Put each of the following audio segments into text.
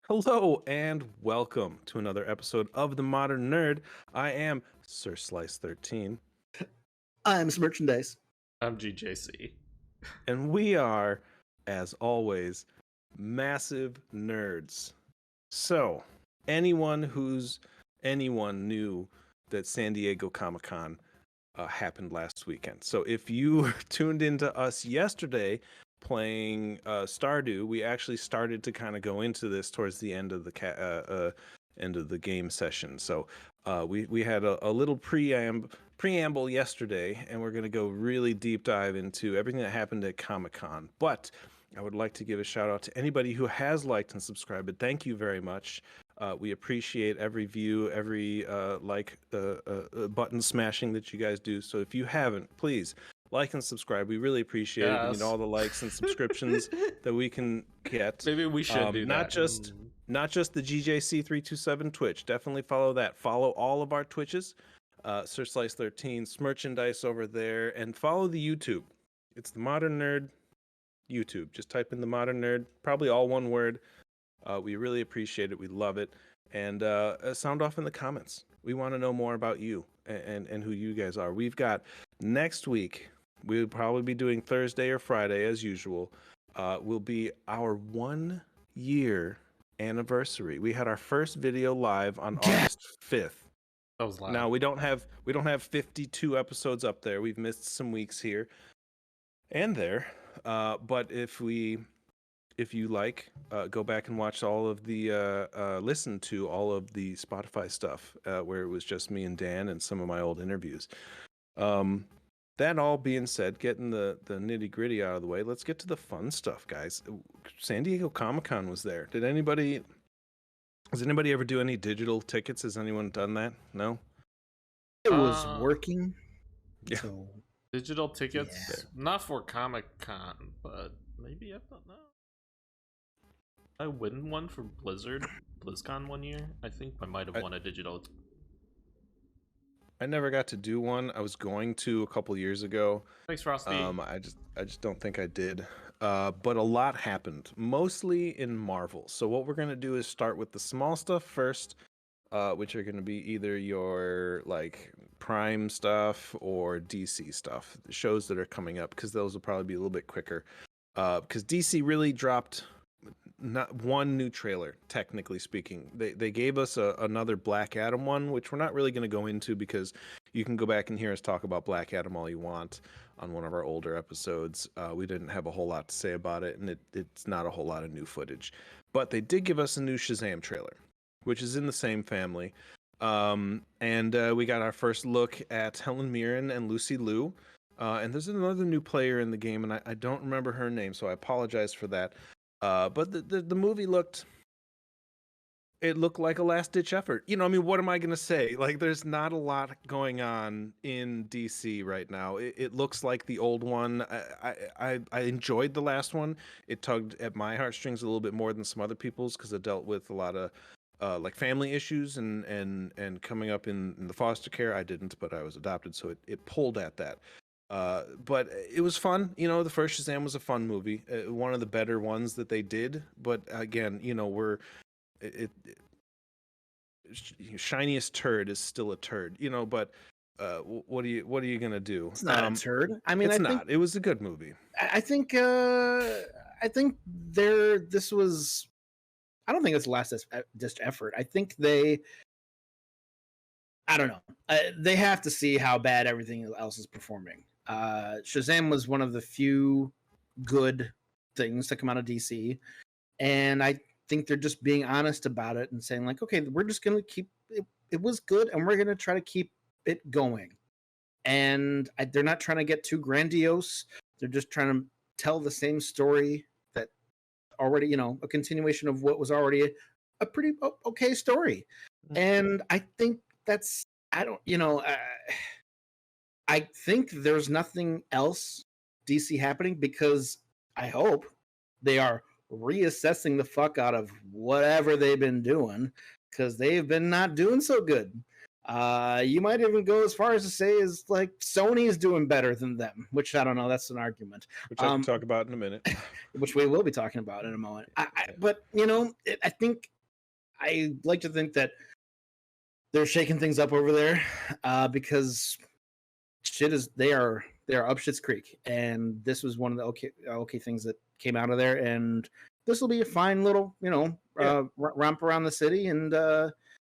Hello and welcome to another episode of The Modern Nerd. I am Sir Slice 13, I'm some merchandise. I'm GJC. and we are, as always, massive nerds. So, anyone knew that San Diego Comic-Con happened last weekend. So if you tuned into us yesterday playing Stardew, we actually started to kind of go into this towards the end of the end of the game session. So we had a little preamble yesterday, and we're going to go really deep dive into everything that happened at Comic-Con. But I would like to give a shout out to anybody who has liked and subscribed. But thank you very much. We appreciate every view, every button smashing that you guys do. So if you haven't, please like and subscribe. We really appreciate it. We need all the likes and subscriptions that we can get. Maybe we should do not that. Not just the GJC327 Twitch. Definitely follow that. Follow all of our Twitches. Sir Slice 13, merchandise over there, and follow the YouTube. It's the Modern Nerd YouTube. Just type in the Modern Nerd, probably all one word. We really appreciate it. We love it. And sound off in the comments. We want to know more about you and who you guys are. We've got next week, we'll probably be doing Thursday or Friday as usual, will be our 1 year anniversary. We had our first video live on August 5th. That was loud. Now we don't have 52 episodes up there. We've missed some weeks here and there. But if you like, go back and watch all of the listen to all of the Spotify stuff where it was just me and Dan and some of my old interviews. That all being said, getting the nitty gritty out of the way, let's get to the fun stuff, guys. San Diego Comic-Con was there. Does anybody ever do any digital tickets? Has anyone done that? No? It was working. Yeah. So, digital tickets, not for Comic-Con, but maybe I don't know. I win one for BlizzCon 1 year. I think I might have won a digital. I never got to do one. I was going to a couple years ago. Thanks, Frosty. I just don't think I did. But a lot happened, mostly in Marvel. So what we're gonna do is start with the small stuff first, which are gonna be either your like Prime stuff or DC stuff, the shows that are coming up, because those will probably be a little bit quicker. Because DC really dropped not one new trailer, technically speaking. They gave us another Black Adam one, which we're not really going to go into because you can go back and hear us talk about Black Adam all you want on one of our older episodes. We didn't have a whole lot to say about it, and it's not a whole lot of new footage. But they did give us a new Shazam trailer, which is in the same family. And we got our first look at Helen Mirren and Lucy Liu. And there's another new player in the game, and I don't remember her name, so I apologize for that. But the movie looked like a last-ditch effort. You know, I mean, what am I going to say? Like, there's not a lot going on in DC right now. It looks like the old one. I enjoyed the last one. It tugged at my heartstrings a little bit more than some other people's because it dealt with a lot of like family issues and coming up in the foster care. I didn't, but I was adopted, so it pulled at that. But it was fun. You know, the first Shazam was a fun movie, one of the better ones that they did. But again, you know, shiniest turd is still a turd. You know, but what are you gonna do? it's not a turd. I mean, it's not. It was a good movie. I think this was. I don't think it's last ditch effort. I think I don't know. They have to see how bad everything else is performing. Shazam was one of the few good things to come out of DC, and I think they're just being honest about it and saying like, okay, we're just going to keep it. It was good, and we're going to try to keep it going. And they're not trying to get too grandiose. They're just trying to tell the same story that already, you know, a continuation of what was already a pretty okay story. And I think that's, I think there's nothing else DC happening because I hope they are reassessing the fuck out of whatever they've been doing because they've been not doing so good. You might even go as far as to say is like Sony is doing better than them, which I don't know. That's an argument, which I can talk about in a minute, which we will be talking about in a moment. But you know, I think I like to think that they're shaking things up over there because they are up shit's creek, and this was one of the okay things that came out of there, and this will be a fine little romp around the city, and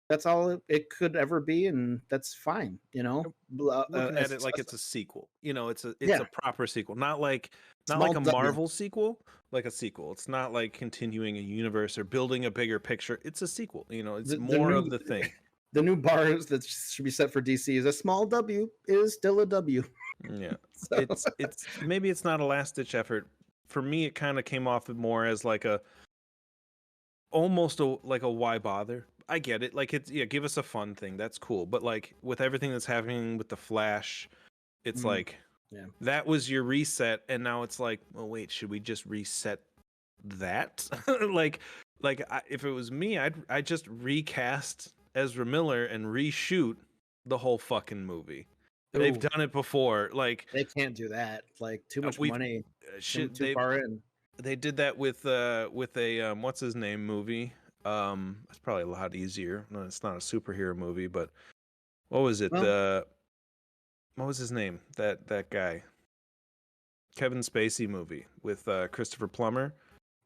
that's all it could ever be, and that's fine. Looking at it like it's a sequel. It's a proper sequel, not like a Marvel sequel, like a sequel. It's not like continuing a universe or building a bigger picture. It's a sequel. It's more of the thing. The new bars that should be set for DC is a small W is still a W. Yeah, so. it's maybe it's not a last ditch effort. For me, it kind of came off more as like almost like a why bother. I get it. Like give us a fun thing. That's cool. But like with everything that's happening with the Flash, it's like that was your reset, and now it's like, well, wait, should we just reset that? If it was me, I'd just recast Ezra Miller and reshoot the whole fucking movie. Ooh. They've done it before. Like they can't do that. Like too much money. Too far in. They did that with a what's his name movie. It's probably a lot easier. No, it's not a superhero movie, but what was it? What was his name? That guy. Kevin Spacey movie with Christopher Plummer.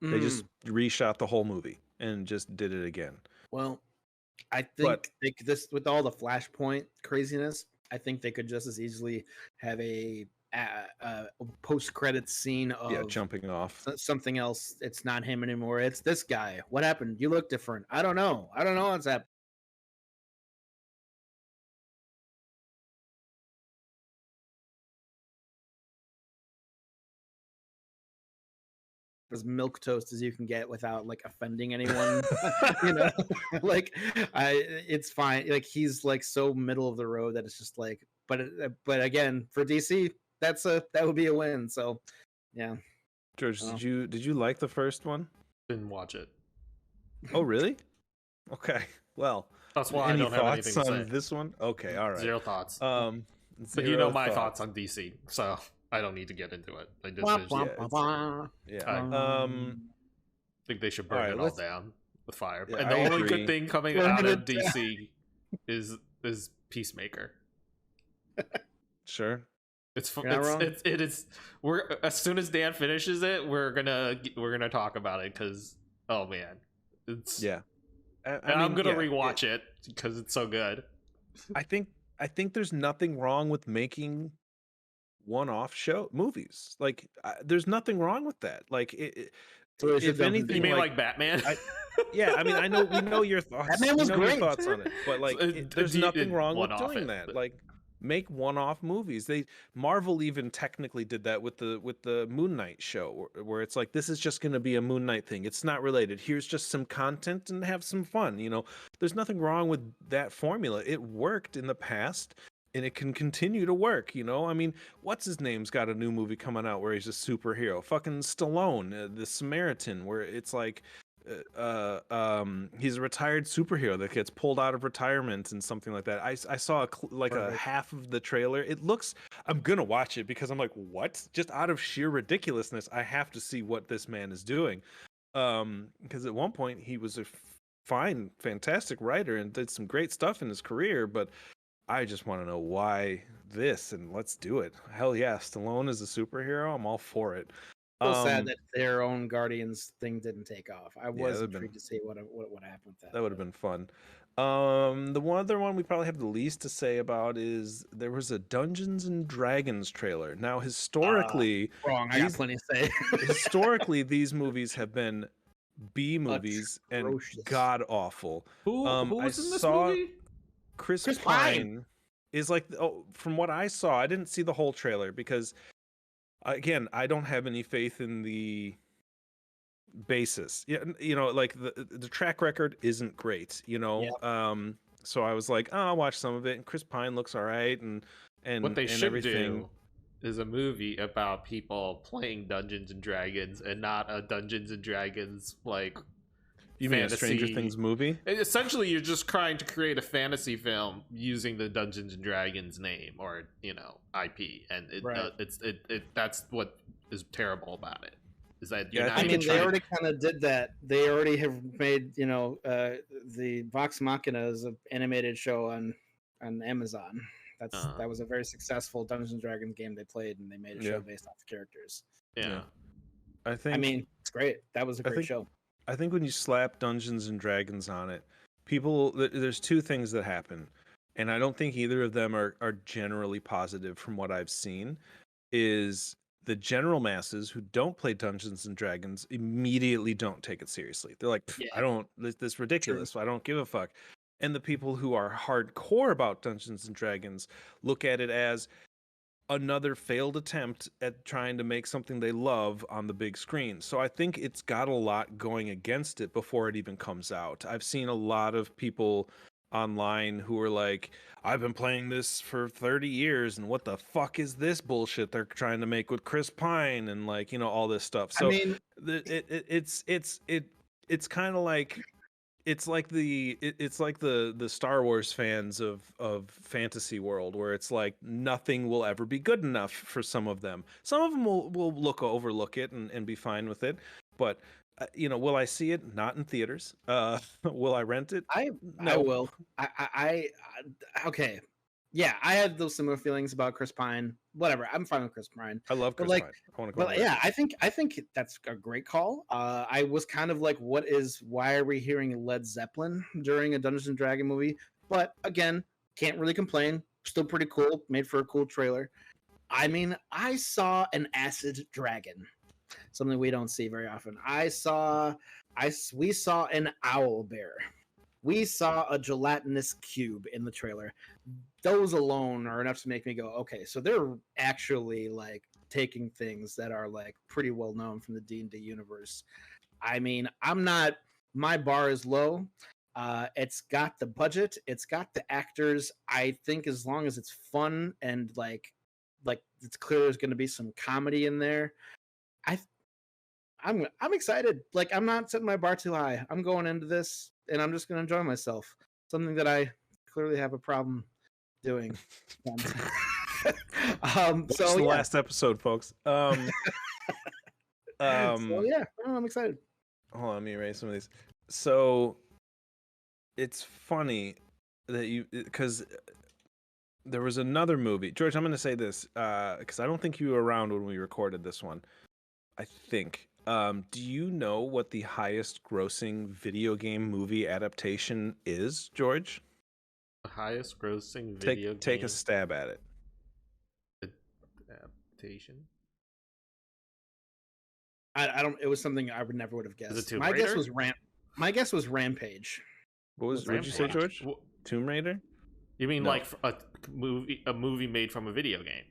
They just reshot the whole movie and just did it again. Well, I think this with all the Flashpoint craziness, I think they could just as easily have a post-credits scene of jumping off something else. It's not him anymore. It's this guy. What happened? You look different. I don't know what's happened. As milk toast as you can get without like offending anyone. It's fine. Like he's like so middle of the road that it's just like, but again, for DC, that would be a win. So yeah. George, did you like the first one? Didn't watch it. Oh really? Okay. Well, that's why I don't have anything to say on this one. Okay, all right. Zero thoughts. But my thoughts on DC, so I don't need to get into it. I think they should burn it all down with fire. Yeah, and the only good thing coming out of DC is Peacemaker. Sure. It is. We're as soon as Dan finishes it, we're gonna talk about it because oh man, it's I'm gonna rewatch it because it's so good. I think there's nothing wrong with making one-off movies. Like there's nothing wrong with that. Like if anything, you mean like Batman? I know we know your thoughts. Batman was great. Your thoughts on it, but like there's nothing wrong with doing that. Like make one-off movies. Marvel even technically did that with the Moon Knight show, where it's like this is just going to be a Moon Knight thing. It's not related. Here's just some content and have some fun. There's nothing wrong with that formula. It worked in the past. And it can continue to work, I mean, what's his name's got a new movie coming out where he's a superhero. Fucking Stallone, The Samaritan, where it's like, he's a retired superhero that gets pulled out of retirement and something like that. I saw a half of the trailer. I'm gonna watch it because I'm like, what? Just out of sheer ridiculousness, I have to see what this man is doing. Because at one point he was a fantastic writer and did some great stuff in his career, but I just want to know why this, and let's do it. Hell yeah, Stallone is a superhero. I'm all for it. So sad that their own Guardians thing didn't take off. I was intrigued to see what happened with that. That would have been fun. The other one we probably have the least to say about is there was a Dungeons and Dragons trailer. Now, historically, wrong. I got plenty to say. Historically, these movies have been B movies and god awful. Who was in this movie? Chris Pine is like, from what I saw, I didn't see the whole trailer because, again, I don't have any faith in the basis. Like the track record isn't great. So I was like, I'll watch some of it. And Chris Pine looks all right, and what they should everything. Do is a movie about people playing Dungeons and Dragons, and not a Dungeons and Dragons like. You mean a Stranger Things movie? Essentially, you're just trying to create a fantasy film using the Dungeons and Dragons name or IP, and that's what is terrible about it. Is that I mean, they already kind of did that. They already have made, the Vox Machina is an animated show on Amazon. That was a very successful Dungeons and Dragons game they played, and they made a show based off the characters. Yeah. I mean, it's great. That was a great show. I think when you slap Dungeons and Dragons on it, there's two things that happen, and I don't think either of them are generally positive from what I've seen. Is the general masses who don't play Dungeons and Dragons immediately don't take it seriously. They're like, this is ridiculous. True. I don't give a fuck. And the people who are hardcore about Dungeons and Dragons look at it as another failed attempt at trying to make something they love on the big screen. So I think it's got a lot going against it before it even comes out. I've seen a lot of people online who are like, I've been playing this for 30 years and what the fuck is this bullshit they're trying to make with Chris Pine and all this stuff. So I mean, it's kind of like it's like the Star Wars fans of fantasy world, where it's like nothing will ever be good enough for some of them. Some of them will overlook it and be fine with it, but will I see it? Not in theaters. Will I rent it? I will. I okay. Yeah, I had those similar feelings about Chris Pine. Whatever, I'm fine with Chris Pine. I love Chris Pine. I want to go. But yeah, I think that's a great call. I was kind of like, why are we hearing Led Zeppelin during a Dungeons and Dragons movie? But again, can't really complain. Still pretty cool. Made for a cool trailer. I mean, I saw an acid dragon. Something we don't see very often. We saw an owl bear. We saw a gelatinous cube in the trailer. Those alone are enough to make me go, okay, so they're actually like taking things that are like pretty well known from the D&D universe. I mean, my bar is low. It's got the budget. It's got the actors. I think as long as it's fun and like it's clear there's going to be some comedy in there, I'm excited. Like, I'm not setting my bar too high. I'm going into this and I'm just going to enjoy myself. Something that I clearly have a problem doing. So the last episode, folks. So yeah, I'm excited. Hold on, let me erase some of these. So it's funny that because there was another movie. George, I'm going to say this because I don't think you were around when we recorded this one. I think. Do you know what the highest grossing video game movie adaptation is, George? The highest grossing video game? Take a stab at it. Adaptation? I don't. It was something I never would have guessed. Is it Tomb My Raider? guess was Rampage. What did you say, George? Tomb Raider? You mean like a movie made from a video game?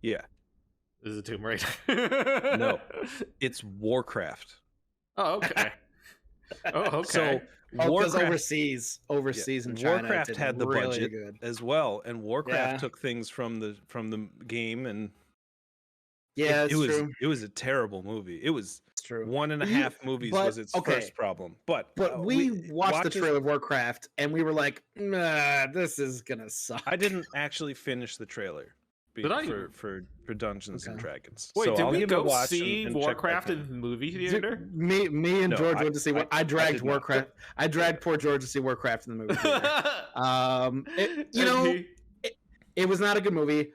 Yeah. Is it Tomb Raider? No, it's Warcraft. Oh, okay. So Warcraft overseas in China. Warcraft had the really budget as well, and Warcraft took things from the game, and it was true. It was a terrible movie. It was true. 1.5 movies was its first problem, but we watched the trailer of Warcraft, and we were like, nah, this is gonna suck. I didn't actually finish the trailer. For Dungeons and Dragons. Wait, did we go see Warcraft in the movie theater? Me and George went to see. I dragged Warcraft. I dragged poor George to see Warcraft in the movie theater. It was not a good movie.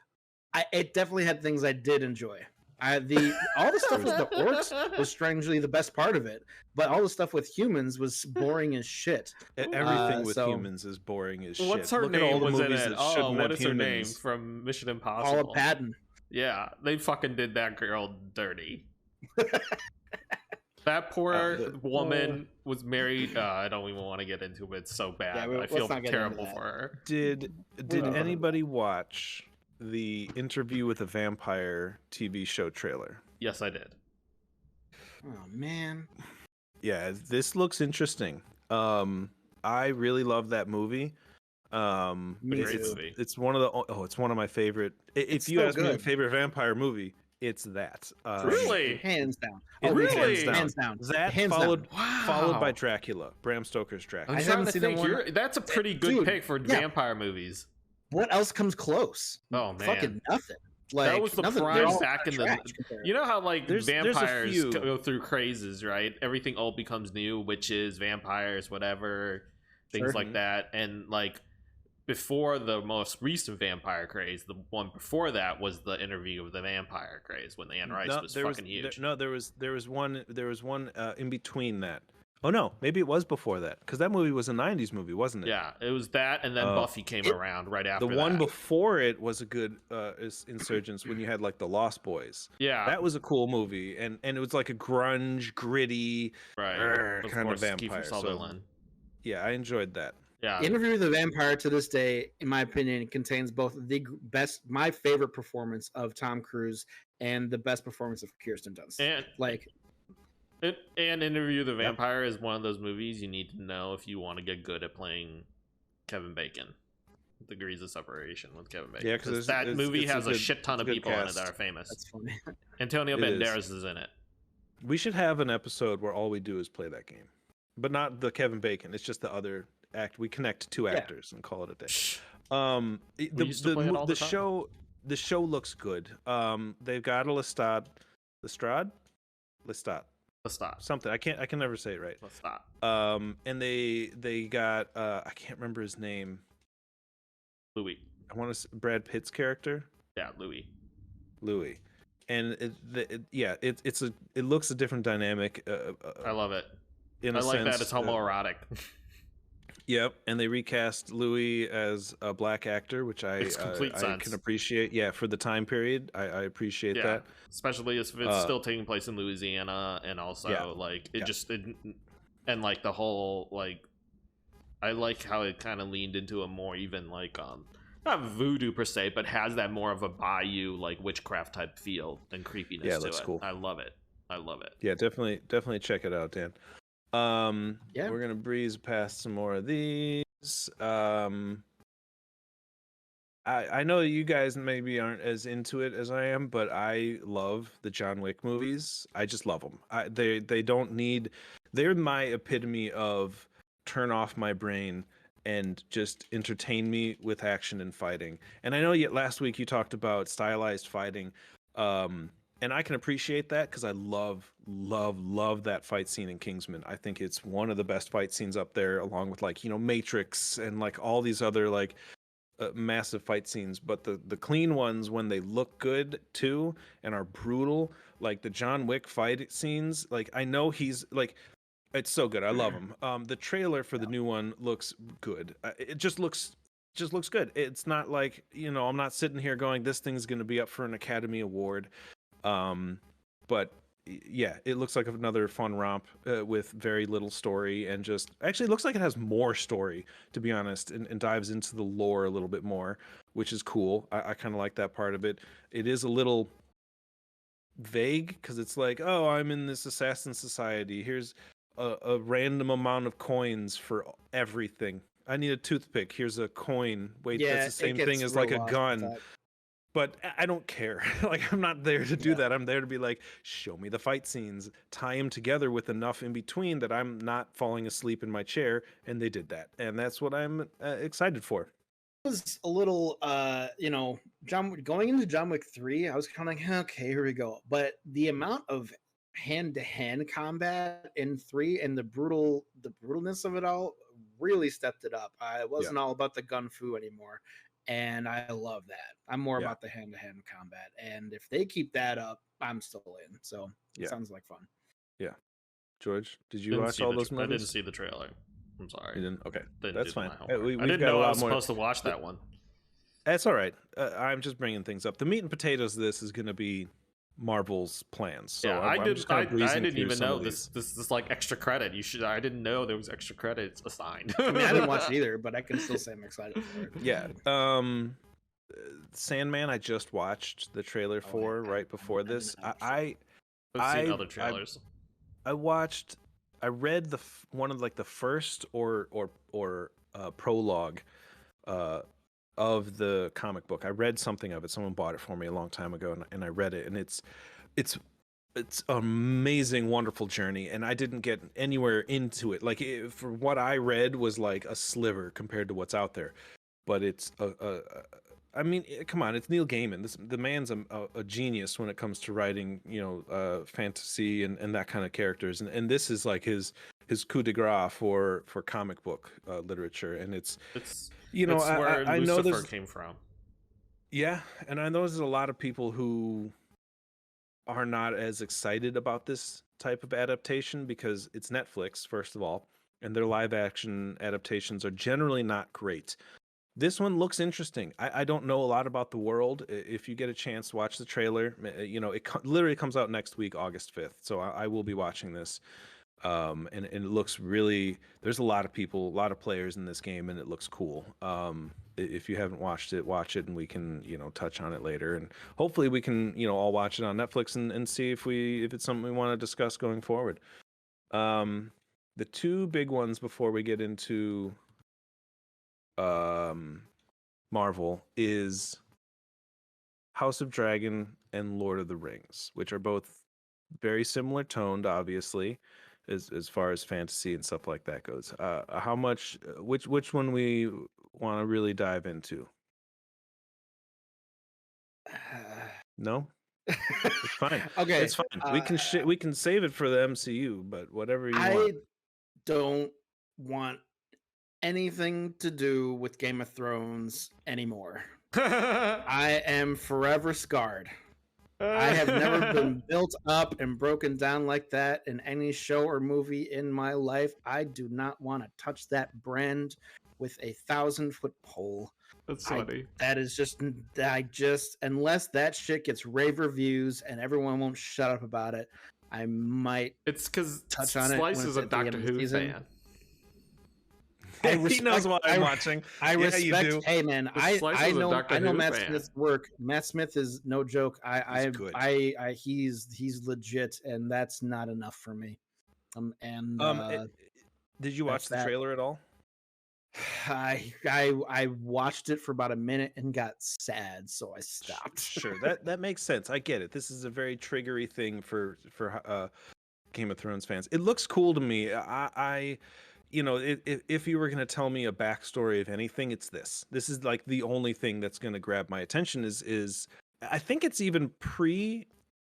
It definitely had things I did enjoy. All the stuff with the orcs was strangely the best part of it, but all the stuff with humans was boring as shit. Everything with humans is boring as shit. What's her name? Was in it? Oh, what is her name from Mission Impossible? Paula Patton. Yeah, they fucking did that girl dirty. That poor woman was married. I don't even want to get into it. It's so bad. I feel terrible for her. Did anybody watch the Interview with a Vampire TV show trailer? Yes, I did. Oh man. Yeah, this looks interesting. I really love that movie. It's one of the it's one of my favorite. If you ask me my favorite vampire movie, it's that. Really? Hands down. Really? Hands down. That followed by Dracula, Bram Stoker's Dracula. I haven't seen that one. That's a pretty good pick for vampire movies. What else comes close? Oh man, fucking nothing. Like, that was the prime back in the. You know how like vampires go through crazes, right? Everything old becomes new, witches, vampires, whatever, things like that, and like. Before the most recent vampire craze, the one before that was the Interview of the Vampire craze when the Anne Rice was fucking huge. There was one in between that. Oh no, maybe it was before that because that movie was a '90s movie, wasn't it? Yeah, it was that, and then Buffy came around right after. The one before it was a good Insurgents when you had like the Lost Boys. Yeah, that was a cool movie, and it was like a grunge, gritty, kind of vampire. So, yeah, I enjoyed that. Yeah. Interview with the Vampire to this day, in my opinion, contains both the best, my favorite performance of Tom Cruise and the best performance of Kirsten Dunst. And Interview with the Vampire is one of those movies you need to know if you want to get good at playing Kevin Bacon. Degrees of Separation with Kevin Bacon. Yeah, because that movie has a shit ton of people in it that are famous. That's funny. Antonio Banderas is in it. We should have an episode where all we do is play that game, but not the Kevin Bacon. It's just the other act. We connect two actors and call it a day. The show looks good. They've got a Lestat something. I can never say it right. Lestat. And they got I can't remember his name. Louis. I want to Brad Pitt's character. Yeah, Louis. And it looks a different dynamic. I love it. I like that it's homoerotic. Yep, and they recast Louis as a black actor, which I can appreciate. Yeah, for the time period, I appreciate that. Especially if it's still taking place in Louisiana, and also and like the whole like, I like how it kind of leaned into a more even like not voodoo per se, but has that more of a bayou like witchcraft type feel and creepiness. Yeah, that's cool. I love it. Yeah, definitely check it out, Dan. We're gonna breeze past some more of these. I know you guys maybe aren't as into it as I am, but I love the John Wick movies. I just love them. They're my epitome of turn off my brain and just entertain me with action and fighting. And I know last week you talked about stylized fighting. And I can appreciate that because I love that fight scene in Kingsman. I think it's one of the best fight scenes up there, along with like, Matrix and like all these other like massive fight scenes. But the clean ones, when they look good too and are brutal, like the John Wick fight scenes, like I know he's like, it's so good. I love him. The trailer for the new one looks good. It just looks good. It's not like, I'm not sitting here going, this thing's going to be up for an Academy Award. But yeah, it looks like another fun romp with very little story, and just actually it looks like it has more story, to be honest, and dives into the lore a little bit more, which is cool. I kind of like that part of it. It is a little vague because it's like, oh, I'm in this assassin society. Here's a random amount of coins for everything. I need a toothpick. Here's a coin. Wait, that's the same thing as like a gun. But I don't care. Like, I'm not there to do that. I'm there to be like, show me the fight scenes, tie them together with enough in between that I'm not falling asleep in my chair. And they did that. And that's what I'm excited for. It was a little, going into John Wick 3, I was kind of like, okay, here we go. But the amount of hand-to-hand combat in 3 and the brutalness of it all really stepped it up. It wasn't all about the gun fu anymore. And I love that. I'm more about the hand-to-hand combat. And if they keep that up, I'm still in. So it sounds like fun. Yeah. George, did you watch all those movies? I didn't see the trailer. I'm sorry. You didn't? Okay. That's fine. I didn't know I was supposed to watch that one. That's all right. I'm just bringing things up. The meat and potatoes of this is going to be Marvel's plans. So yeah, I didn't even know this is like extra credit. I didn't know there was extra credits assigned. I mean, I didn't watch it either, but I can still say I'm excited for it. Yeah. Sandman, I just watched the trailer for right before this. I've seen other trailers. I read one of like the first or prologue of the comic book. I read something of it. Someone bought it for me a long time ago, and I read it, and it's an amazing, wonderful journey. And I didn't get anywhere into it. Like for what I read was like a sliver compared to what's out there, but it's I mean, come on, it's Neil Gaiman. The man's a genius when it comes to writing, fantasy and that kind of characters. And this is like his coup de grace for comic book literature. And it's where I know Lucifer came from. Yeah, and I know there's a lot of people who are not as excited about this type of adaptation because it's Netflix, first of all, and their live action adaptations are generally not great. This one looks interesting. I don't know a lot about the world. If you get a chance, watch the trailer. It literally comes out next week, August 5th. So I will be watching this. And it looks really, there's a lot of people, a lot of players in this game, and it looks cool. If you haven't watched it, watch it, and we can, touch on it later. And hopefully we can, all watch it on Netflix and see if it's something we want to discuss going forward. The two big ones before we get into Marvel is House of Dragon and Lord of the Rings, which are both very similar toned, obviously, as far as fantasy and stuff like that goes. How much which one we want to really dive into? No? It's fine. Okay. It's fine. We can save it for the MCU, but whatever you want. I don't want anything to do with Game of Thrones anymore. I am forever scarred. I have never been built up and broken down like that in any show or movie in my life. I do not want to touch that brand with a 1,000-foot pole. That's funny. Unless that shit gets rave reviews and everyone won't shut up about it, I might. It's because touch on it. Slice is a Doctor Who fan. He knows what I'm watching. I respect. You do. Hey man, I know Matt Smith's work. Matt Smith is no joke. He's legit, and that's not enough for me. Did you watch the trailer at all? I watched it for about a minute and got sad, so I stopped. Sure, that makes sense. I get it. This is a very triggery thing for Game of Thrones fans. It looks cool to me. If you were going to tell me a backstory of anything, it's this. This is like the only thing that's going to grab my attention is I think it's even pre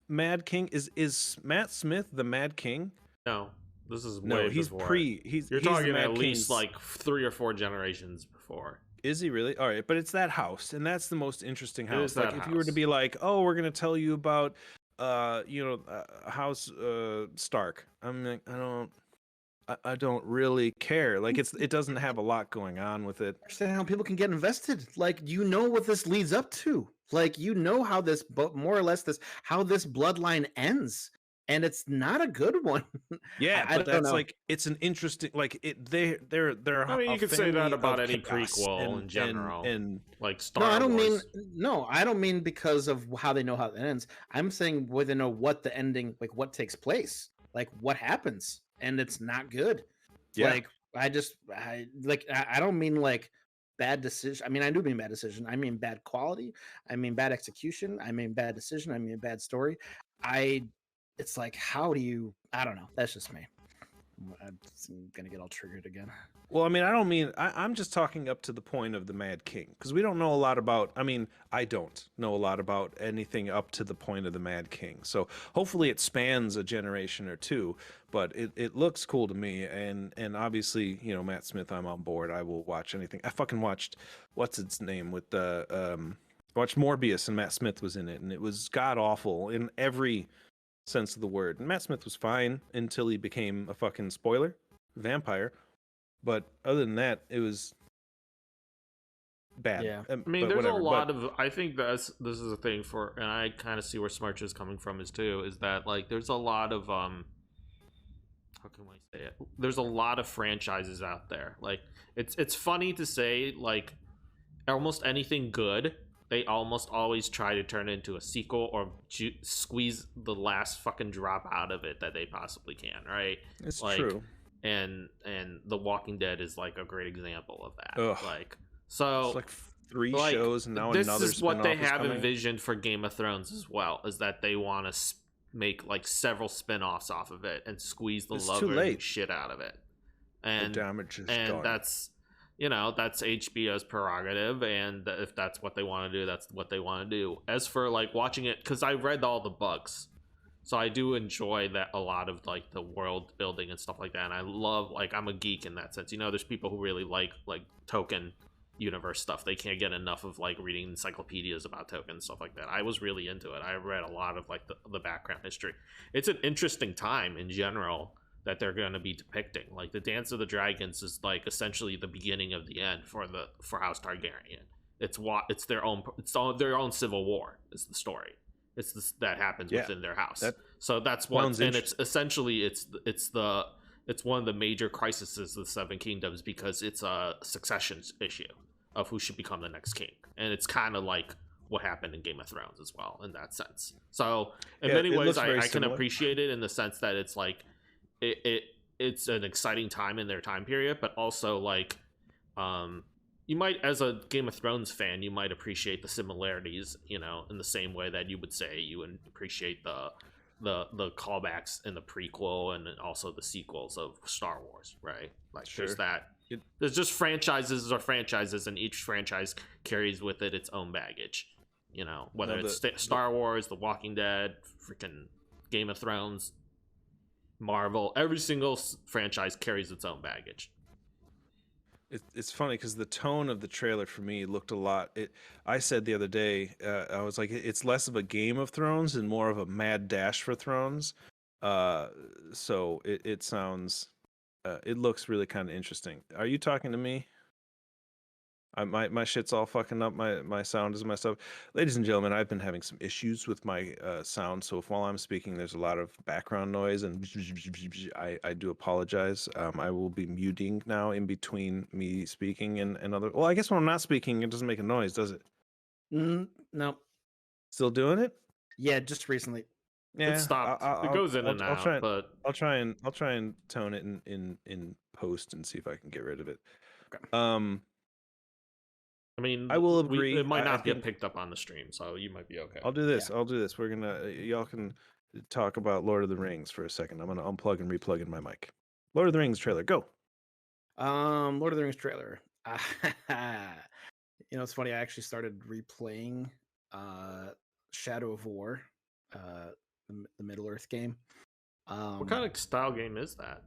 Mad King. Is Matt Smith the Mad King? No, this is way he's before. You're talking at least like 3 or 4 generations before. Is he really? All right, but it's that house, and that's the most interesting house. Like if you were to be like, oh, we're going to tell you about House Stark. I'm like, I don't really care. Like it doesn't have a lot going on with it. I understand how people can get invested. Like what this leads up to. Like how this, but more or less how this bloodline ends, and it's not a good one. Yeah, but that's like it's an interesting they're. I mean, you could say that about any prequel in general, and like Star Wars. I don't mean because of how they know how it ends. I'm saying whether they know what the ending, like what takes place, like what happens. And it's not good. Yeah. Like I don't mean like bad decision. I mean, I do mean bad decision. I mean bad quality. I mean bad execution. I mean bad decision. I mean bad story. It's like, how do you? I don't know. That's just me. I'm gonna get all triggered again. Well, I mean, I'm just talking up to the point of the Mad King, because we don't know a lot about. I mean, I don't know a lot about anything up to the point of the Mad King. So hopefully it spans a generation or two. But it looks cool to me, and obviously, Matt Smith, I'm on board. I will watch anything. I fucking watched what's its name with watched Morbius, and Matt Smith was in it, and it was god awful in every sense of the word. And Matt Smith was fine until he became a fucking vampire. But other than that, it was bad. Yeah. I mean, there's a lot of. I think this is a thing for, and I kind of see where Smarch is coming from is that like there's a lot of how can I say it? There's a lot of franchises out there. Like it's funny to say like almost anything good, they almost always try to turn it into a sequel or squeeze the last fucking drop out of it that they possibly can, right? It's true. And The Walking Dead is like a great example of that. Ugh. Like so it's like 3 shows and now this another. This is what they have envisioned for Game of Thrones as well, is that they want to make like several spin-offs off of it and squeeze the love shit out of it. And the damage is done. that's HBO's prerogative, and if that's what they want to do, that's what they want to do. As for like watching it, because I read all the books, so I do enjoy that a lot of like the world building and stuff like that. And I love, like, I'm a geek in that sense. There's people who really like Tolkien universe stuff. They can't get enough of like reading encyclopedias about Tolkien and stuff like that. I was really into it. I read a lot of like the background history. It's an interesting time in general that they're going to be depicting. Like the Dance of the Dragons is like essentially the beginning of the end for House Targaryen. It's their own civil war is the story. That happens within their house. So that's one, and it's essentially it's one of the major crises of the Seven Kingdoms, because it's a succession issue of who should become the next king, and it's kind of like what happened in Game of Thrones as well in that sense. So in many ways, I can appreciate it in the sense that it's like it's an exciting time in their time period, but also like you might, as a Game of Thrones fan, you might appreciate the similarities, in the same way that you would say you would appreciate the callbacks in the prequel and also the sequels of Star Wars, right? Like there's that. There's just franchises, and each franchise carries with it its own baggage. Whether it's Star Wars, The Walking Dead, freaking Game of Thrones, Marvel, every single franchise carries its own baggage. It's funny because the tone of the trailer for me looked a lot. I said the other day, I was like, it's less of a Game of Thrones and more of a mad dash for Thrones. So it sounds, it looks really kind of interesting. Are you talking to me? My shit's all fucking up. My sound is messed up. Ladies and gentlemen, I've been having some issues with my sound. So if while I'm speaking, there's a lot of background noise, and I do apologize. I will be muting now in between me speaking and other. Well, I guess when I'm not speaking, it doesn't make a noise, does it? No. Still doing it? Yeah, just recently. Yeah, it stopped. It goes in and out, but I'll try and tone it in post and see if I can get rid of it. Okay. I mean, I will agree. It might not get picked up on the stream, so you might be okay. I'll do this. We're gonna, y'all can talk about Lord of the Rings for a second. I'm gonna unplug and replug in my mic. Lord of the Rings trailer, go. Lord of the Rings trailer. It's funny. I actually started replaying Shadow of War, the Middle Earth game. What kind of style game is that?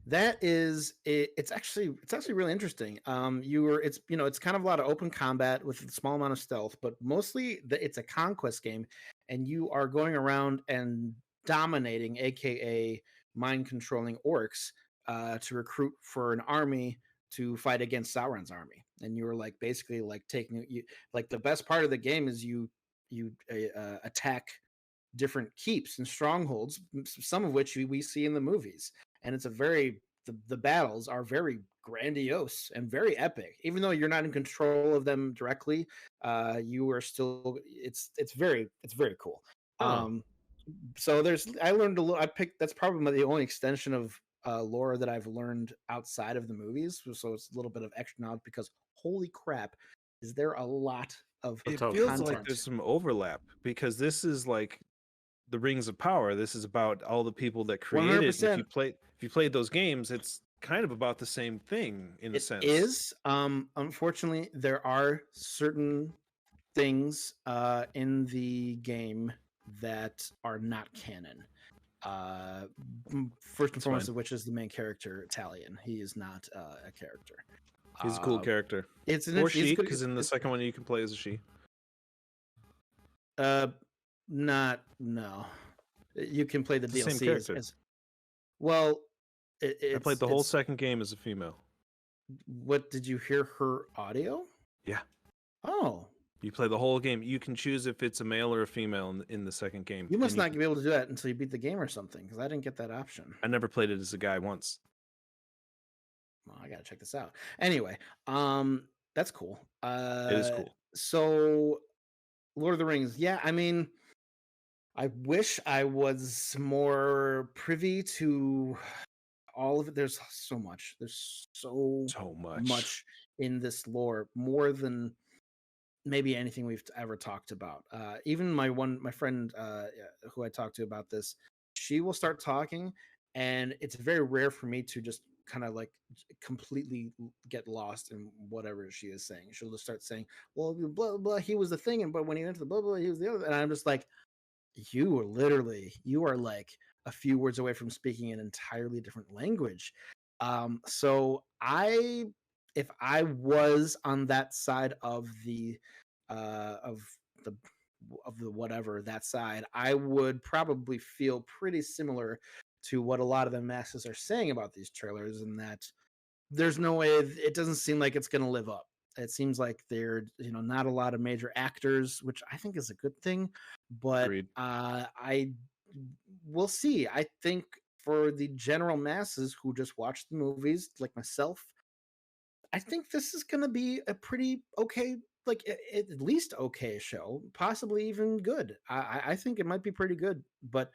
That is it. It's actually really interesting. It's kind of a lot of open combat with a small amount of stealth, but mostly it's a conquest game, and you are going around and dominating, aka mind controlling orcs, to recruit for an army to fight against Sauron's army. And you're like basically like taking you like the best part of the game is you attack different keeps and strongholds, some of which we see in the movies. And it's the battles are very grandiose and very epic. Even though you're not in control of them directly, you are still. It's very cool. So I learned a little. That's probably the only extension of lore that I've learned outside of the movies. So it's a little bit of extra knowledge, because holy crap, is there a lot of it feels like there's some overlap, because this is like the Rings of Power. This is about all the people that created it. If you played those games, it's kind of about the same thing in a sense. It is. Unfortunately, there are certain things in the game that are not canon. First and foremost of which is the main character, Italian. He is not a character. He's a cool character. Or she, because in the second one you can play as a she. No. You can play the DLC same character. Well. I played the whole second game as a female. What, did you hear her audio? Yeah. Oh. You play the whole game. You can choose if it's a male or a female in the second game. You must not be able to do that until you beat the game or something, because I didn't get that option. I never played it as a guy once. Well, I gotta check this out. Anyway, that's cool. It is cool. So, Lord of the Rings. Yeah, I mean, I wish I was more privy to all of it. There's so much. There's so much in this lore, more than maybe anything we've ever talked about. Even my friend who I talked to about this, she will start talking, and it's very rare for me to just kind of like completely get lost in whatever she is saying. She'll just start saying, well, blah blah, he was the thing, and but when he went to the blah blah, he was the other. And I'm just like, you are like a few words away from speaking an entirely different language. So if I was on that side of the whatever that side, I would probably feel pretty similar to what a lot of the masses are saying about these trailers, and that there's no way, it doesn't seem like it's going to live up. It seems like they're, not a lot of major actors, which I think is a good thing, but we'll see. I think for the general masses who just watch the movies, like myself, I think this is going to be a pretty okay, like at least okay show, possibly even good. I think it might be pretty good, but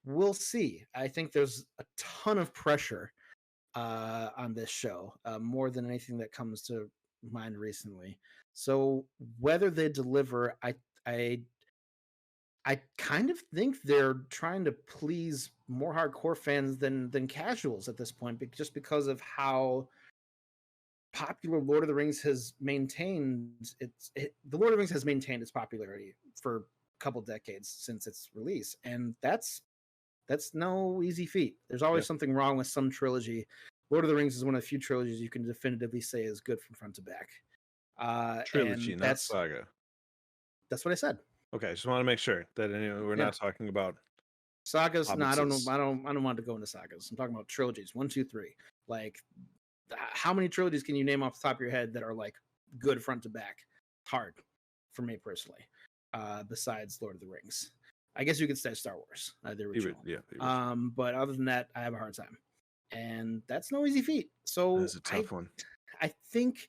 we'll see. I think there's a ton of pressure on this show, more than anything that comes to mind recently. So whether they deliver, I kind of think they're trying to please more hardcore fans than casuals at this point, just because of how popular Lord of the Rings has maintained the Lord of the Rings has maintained its popularity for a couple decades since its release, and that's no easy feat. There's always something wrong with some trilogy. Lord of the Rings is one of the few trilogies you can definitively say is good from front to back. Trilogy, not saga. That's what I said. Okay, just want to make sure that we're not talking about sagas. No, I don't want to go into sagas. I'm talking about trilogies. 1, 2, 3. Like, how many trilogies can you name off the top of your head that are like good front to back? Hard for me personally. Besides Lord of the Rings, I guess you could say Star Wars, the original. But other than that, I have a hard time, and that's no easy feat. So that's a tough one. I think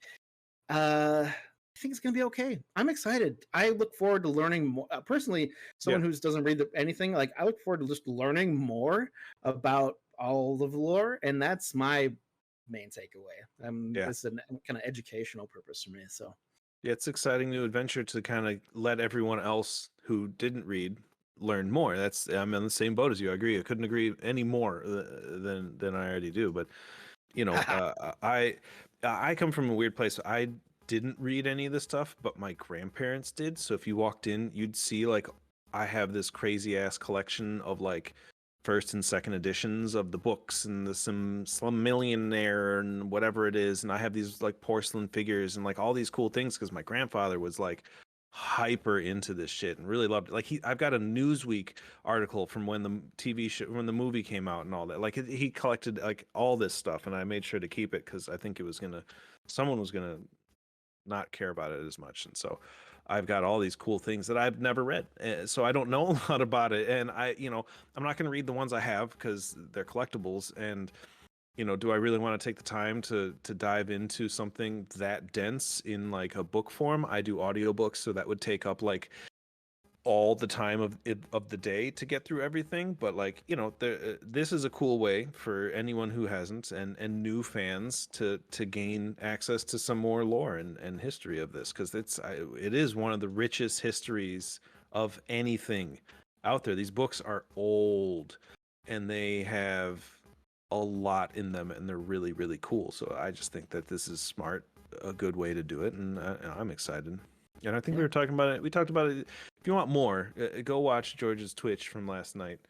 it's gonna be okay. I'm excited. I look forward to learning more. Personally, someone who doesn't read anything, like I look forward to just learning more about all of the lore, and that's my main takeaway. It's a kind of educational purpose for me. So it's exciting new adventure to kind of let everyone else who didn't read learn more. I'm on the same boat as you. I agree. I couldn't agree any more than I already do. But I come from a weird place. I didn't read any of this stuff, but my grandparents did. So if you walked in, you'd see like I have this crazy ass collection of like first and second editions of the books and the some Millionaire and whatever it is, and I have these like porcelain figures and like all these cool things because my grandfather was like hyper into this shit and really loved it. Like I've got a Newsweek article from when the movie came out and all that. Like he collected like all this stuff, and I made sure to keep it because I think someone was gonna not care about it as much, and so I've got all these cool things that I've never read, so I don't know a lot about it. And I'm not going to read the ones I have because they're collectibles. And do I really want to take the time to dive into something that dense in like a book form? I do audiobooks, so that would take up like all the time of the day to get through everything. But like this is a cool way for anyone who hasn't and new fans to gain access to some more lore and history of this, because it is one of the richest histories of anything out there. These books are old and they have a lot in them, and they're really, really cool. So I just think that this is a good way to do it, and I'm excited. And I think we talked about it. If you want more, go watch George's Twitch from last night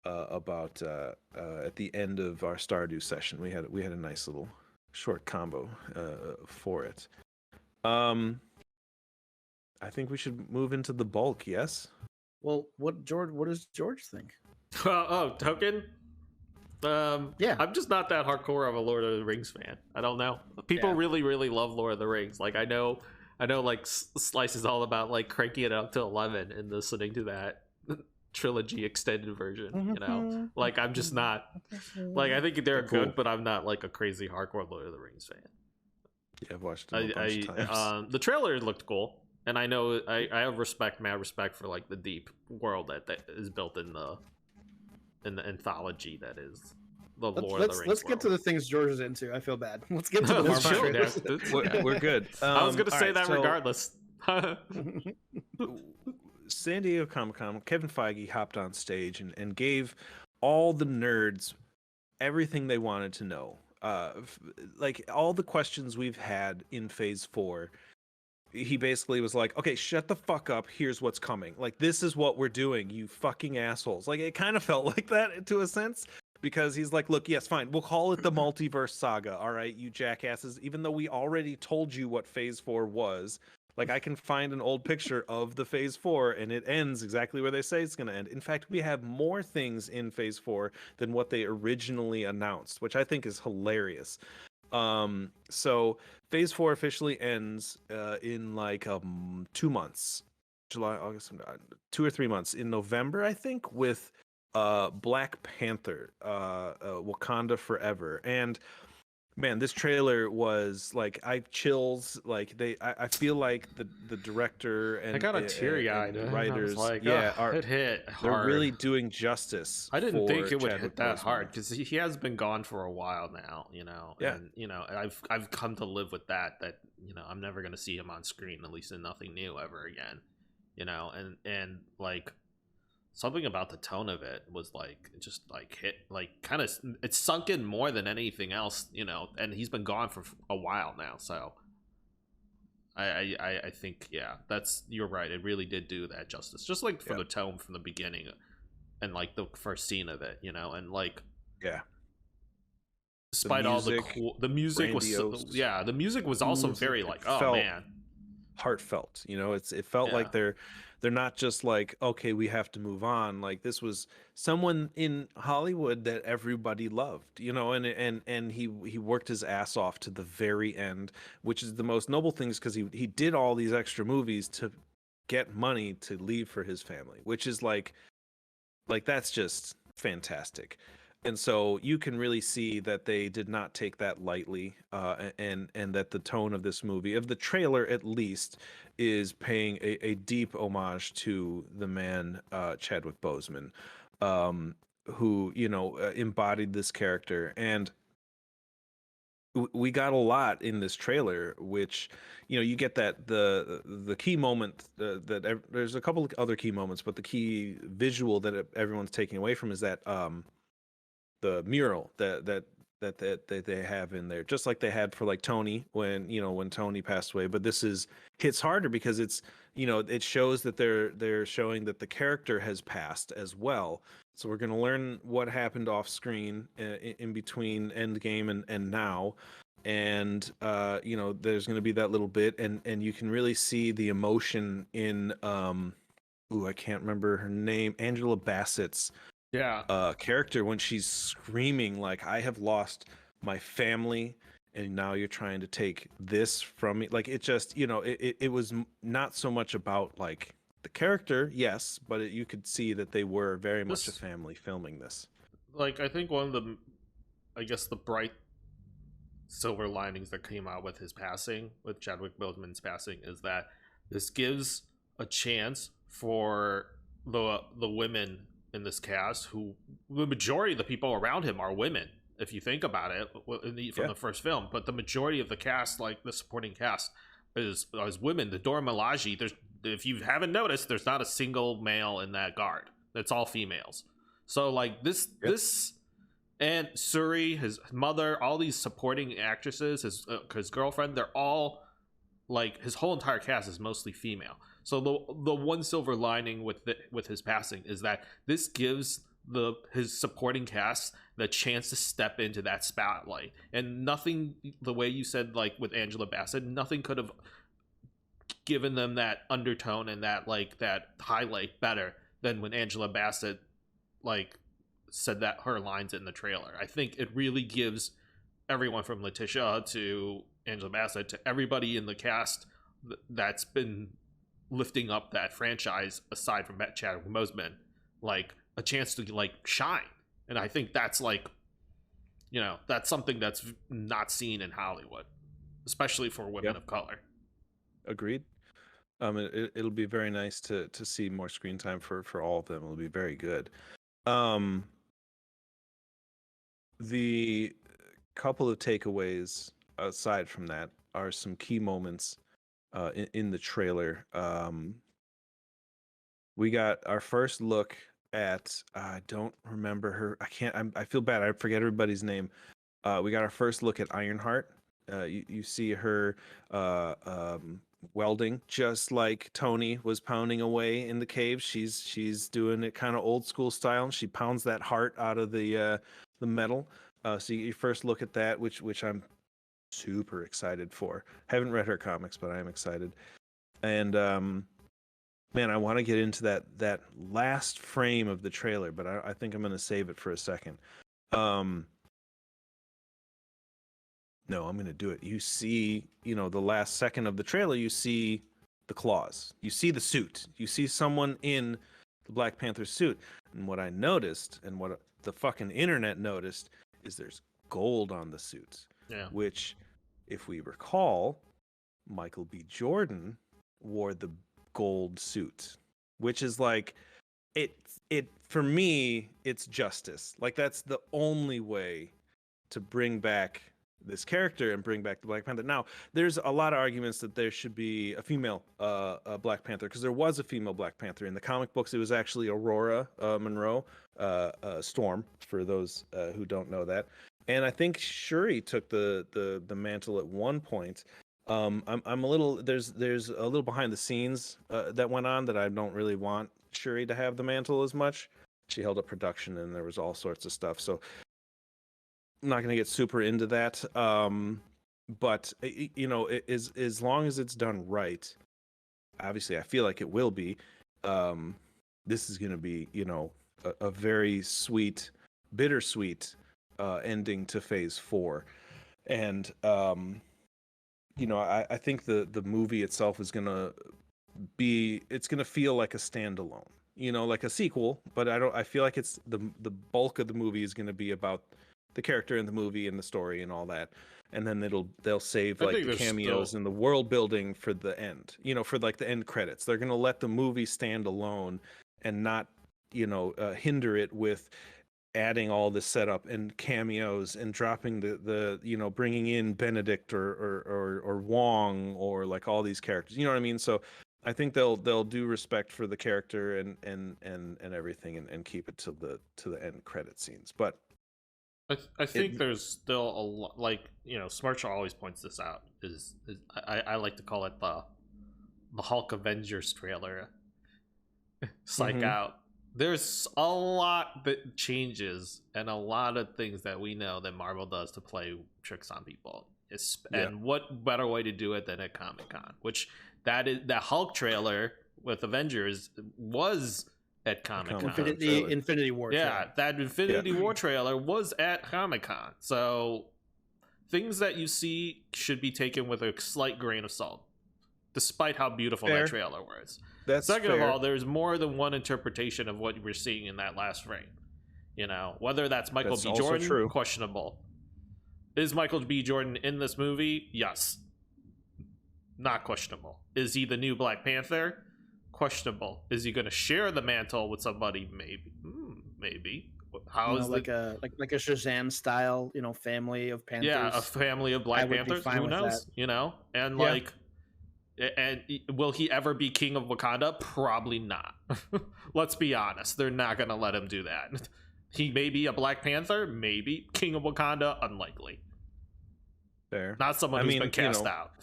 about at the end of our Stardew session. We had a nice little short combo for it. I think we should move into the bulk. Yes. Well, what does George think? Token. I'm just not that hardcore of a Lord of the Rings fan. I don't know. People really, really love Lord of the Rings. Like I know like Slice is all about like cranking it up to 11 and listening to that trilogy extended version, like I'm just not like, I think they're good, but I'm not like a crazy hardcore Lord of the Rings fan. Yeah, I've watched it a bunch of times. The trailer looked cool, and I know I have mad respect for like the deep world that is built in the anthology that is the Lord of the Rings. Let's get to the things George is into. I feel bad. Let's get to the Marvel trailers. We're good. I was going to say that regardless. San Diego Comic-Con, Kevin Feige hopped on stage and gave all the nerds everything they wanted to know like all the questions we've had in Phase 4, he basically was like, okay, shut the fuck up, here's what's coming. Like, this is what we're doing, you fucking assholes. Like, it kind of felt like that to a sense, because he's like, look, yes, fine, we'll call it the multiverse saga, all right, you jackasses, even though we already told you what Phase 4 was. Like, I can find an old picture of the Phase 4, and it ends exactly where they say it's going to end. In fact, we have more things in Phase 4 than what they originally announced, which I think is hilarious. So Phase 4 officially ends in like 2 months, July, August, 2 or 3 months in November, I think, with Black Panther, Wakanda Forever. And man, this trailer was like, I have chills. Like, I feel like the director and I got a teary-eyed and writers, like, it hit hard. They're really doing justice. I didn't think it would Chadwick hit that Boseman. hard, because he has been gone for a while now, you know. Yeah. And you know, I've come to live with that you know, I'm never gonna see him on screen, at least in Nothing New, ever again, you know. And like, something about the tone of it was like, it just like hit, like, kind of, it's sunk in more than anything else, you know. And he's been gone for a while now, so I think, yeah, you're right, it really did do that justice, just like for the tone from the beginning and like the first scene of it, you know. And like, yeah, despite all the music was the music was also very like, oh man, heartfelt, you know. It felt like they're not just like, okay, we have to move on. Like, this was someone in Hollywood that everybody loved, you know. And he worked his ass off to the very end, which is the most noble things, because he did all these extra movies to get money to leave for his family, which is like that's just fantastic. And so you can really see that they did not take that lightly, and that the tone of this movie, of the trailer at least, is paying a deep homage to the man, Chadwick Boseman, who, you know, embodied this character. And we got a lot in this trailer, which, you know, you get that the key moment, there's a couple of other key moments, but the key visual that everyone's taking away from is that the mural that they have in there, just like they had for like Tony, when Tony passed away. But this hits harder because it's, you know, it shows that they're showing that the character has passed as well. So we're going to learn what happened off screen in between Endgame and now. And you know, there's going to be that little bit, and you can really see the emotion in I can't remember her name, Angela Bassett's character, when she's screaming like, I have lost my family and now you're trying to take this from me. Like, it just, you know, it was not so much about like the character, yes, but you could see that they were very much a family filming this. Like, I think one of the, I guess, the bright silver linings that came out with his passing, with Chadwick Boseman's passing, is that this gives a chance for the women in this cast, who the majority of the people around him are women, if you think about it, from the first film. But the majority of the cast, like the supporting cast, is women. The Dora Milaje, if you haven't noticed, there's not a single male in that guard. It's all females. So like this and Suri, his mother, all these supporting actresses, his girlfriend, they're all, like, his whole entire cast is mostly female. So the one silver lining with his passing is that this gives his supporting cast the chance to step into that spotlight. And nothing, the way you said, like with Angela Bassett, nothing could have given them that undertone and that highlight better than when Angela Bassett like said that her lines in the trailer. I think it really gives everyone from Letitia to Angela Bassett to everybody in the cast that's been lifting up that franchise, aside from Chadwick Boseman, like a chance to like shine. And I think that's like, you know, that's something that's not seen in Hollywood, especially for women of color. Agreed. It'll be very nice to see more screen time for all of them. It'll be very good. The couple of takeaways aside from that are some key moments in the trailer. We got our first look at, I don't remember her. I feel bad. I forget everybody's name. We got our first look at Ironheart. You see her welding, just like Tony was pounding away in the cave. She's doing it kind of old school style, and she pounds that heart out of the metal. So you first look at that, which I'm super excited for. Haven't read her comics, but I am excited. And man, I want to get into that last frame of the trailer, but I think I'm going to save it for a second. No, I'm going to do it. You see, the last second of the trailer, you see the claws. You see the suit. You see someone in the Black Panther suit. And what I noticed, and what the fucking internet noticed, is there's gold on the suit. Yeah. Which, if we recall, Michael B. Jordan wore the gold suit, which is like, it for me, it's justice. Like, that's the only way to bring back this character and bring back the Black Panther. Now, there's a lot of arguments that there should be a female Black Panther, because there was a female Black Panther in the comic books. It was actually Aurora Monroe Storm, for those who don't know that. And I think Shuri took the mantle at one point. I'm a little there's a little behind the scenes that went on that I don't really want Shuri to have the mantle as much. She held up production, and there was all sorts of stuff. So I'm not going to get super into that, but as long as it's done right, obviously I feel like it will be. This is going to be, a very sweet, bittersweet ending to Phase 4, and I think the movie itself is going to it's going to feel like a standalone, like a sequel, but I feel like it's the bulk of the movie is going to be about the character in the movie and the story and all that, and then they'll save like the cameos and the world building for the end, for like the end credits. They're gonna let the movie stand alone and not hinder it with adding all this setup and cameos and dropping the bringing in Benedict or Wong or like all these characters, you know what I mean? So I think they'll do respect for the character and everything, and keep it to the end credit scenes. But I think there's still a lot, like, Smartshaw always points this out, is I like to call it the Hulk Avengers trailer. Psych out. There's a lot that changes and a lot of things that we know that Marvel does to play tricks on people. And what better way to do it than at Comic-Con, which that Hulk trailer with Avengers was at Comic-Con. Infinity War trailer. Yeah, that Infinity War trailer was at Comic-Con. So things that you see should be taken with a slight grain of salt, despite how beautiful that trailer was. Second of all, there's more than one interpretation of what we're seeing in that last frame. Whether that's Michael B. Jordan, questionable. Is Michael B. Jordan in this movie? Yes. Not questionable. Is he the new Black Panther? Questionable. Is he going to share the mantle with somebody? Maybe. Maybe. How is like a Shazam style, family of Panthers? Yeah, a family of Black Panthers. Who knows? And and will he ever be king of Wakanda? Probably not. Let's be honest. They're not going to let him do that. He may be a Black Panther, maybe. King of Wakanda, unlikely. Fair. Not someone who's been cast out.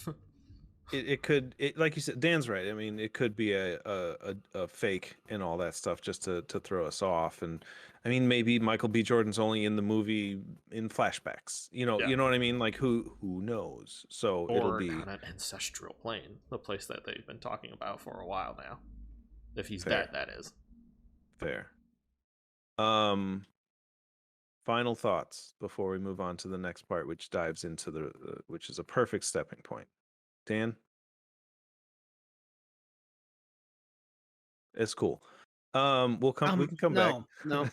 It could, like you said, Dan's right. I mean, it could be a fake and all that stuff just to throw us off. And I mean, maybe Michael B. Jordan's only in the movie in flashbacks. You know what I mean? Like who knows? So it'll be on an ancestral plane, the place that they've been talking about for a while now. If he's dead, that is. Fair. Final thoughts before we move on to the next part, which dives into which is a perfect stepping point. Dan? It's cool. We can come back. No.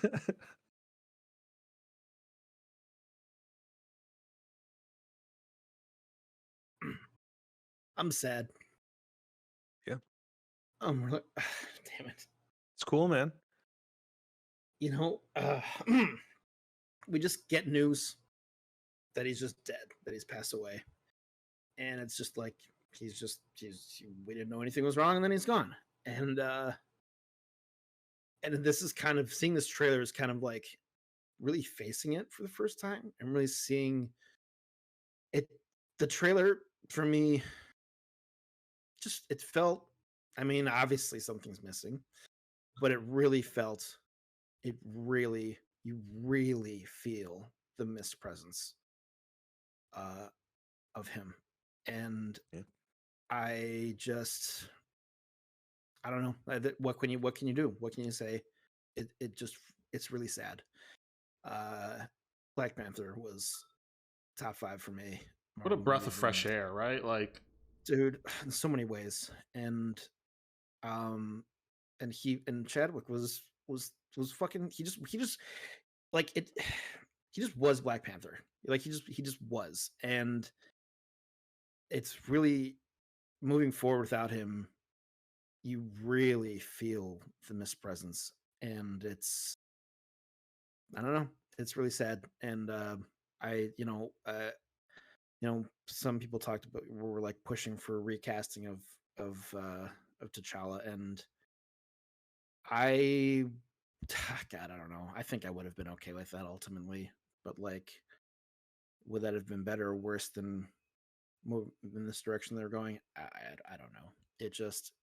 I'm sad. Yeah. Damn it. It's cool, man. We just get news that he's just dead, that he's passed away. And it's just like we didn't know anything was wrong, and then he's gone. And this is kind of, seeing this trailer is kind of like really facing it for the first time and really seeing it. The trailer for me, just it felt. I mean, obviously something's missing, but it really felt. You really feel the mist presence of him, and I don't know. What can you do? What can you say? It's really sad. Black Panther was top 5 for me. What a breath of fresh air, right? Like, dude, in so many ways. And Chadwick was fucking. He just like it. He just was Black Panther. Like he just was, and it's really moving forward without him. You really feel the mispresence, and it's. I don't know. It's really sad, and some people talked about were like pushing for recasting of T'Challa, and I don't know. I think I would have been okay with that ultimately, but like, would that have been better or worse than move in this direction they're going? I don't know. It just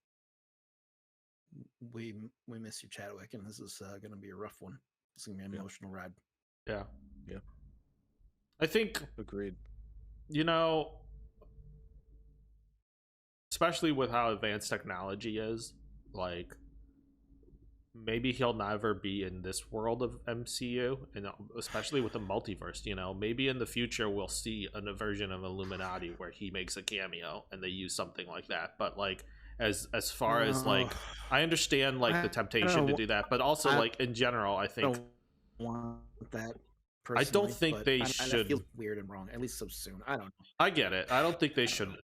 we miss you, Chadwick, and this is going to be a rough one. It's going to be an emotional ride. Yeah. I think agreed. Especially with how advanced technology is, like maybe he'll never be in this world of MCU, and especially with the multiverse, maybe in the future we'll see a version of Illuminati where he makes a cameo and they use something like that. But like as far as like, I understand like the temptation to do that, but also like in general, I think I don't want that. I don't think they should. I feel weird and wrong, at least so soon. I don't know. I get it. I don't think they should.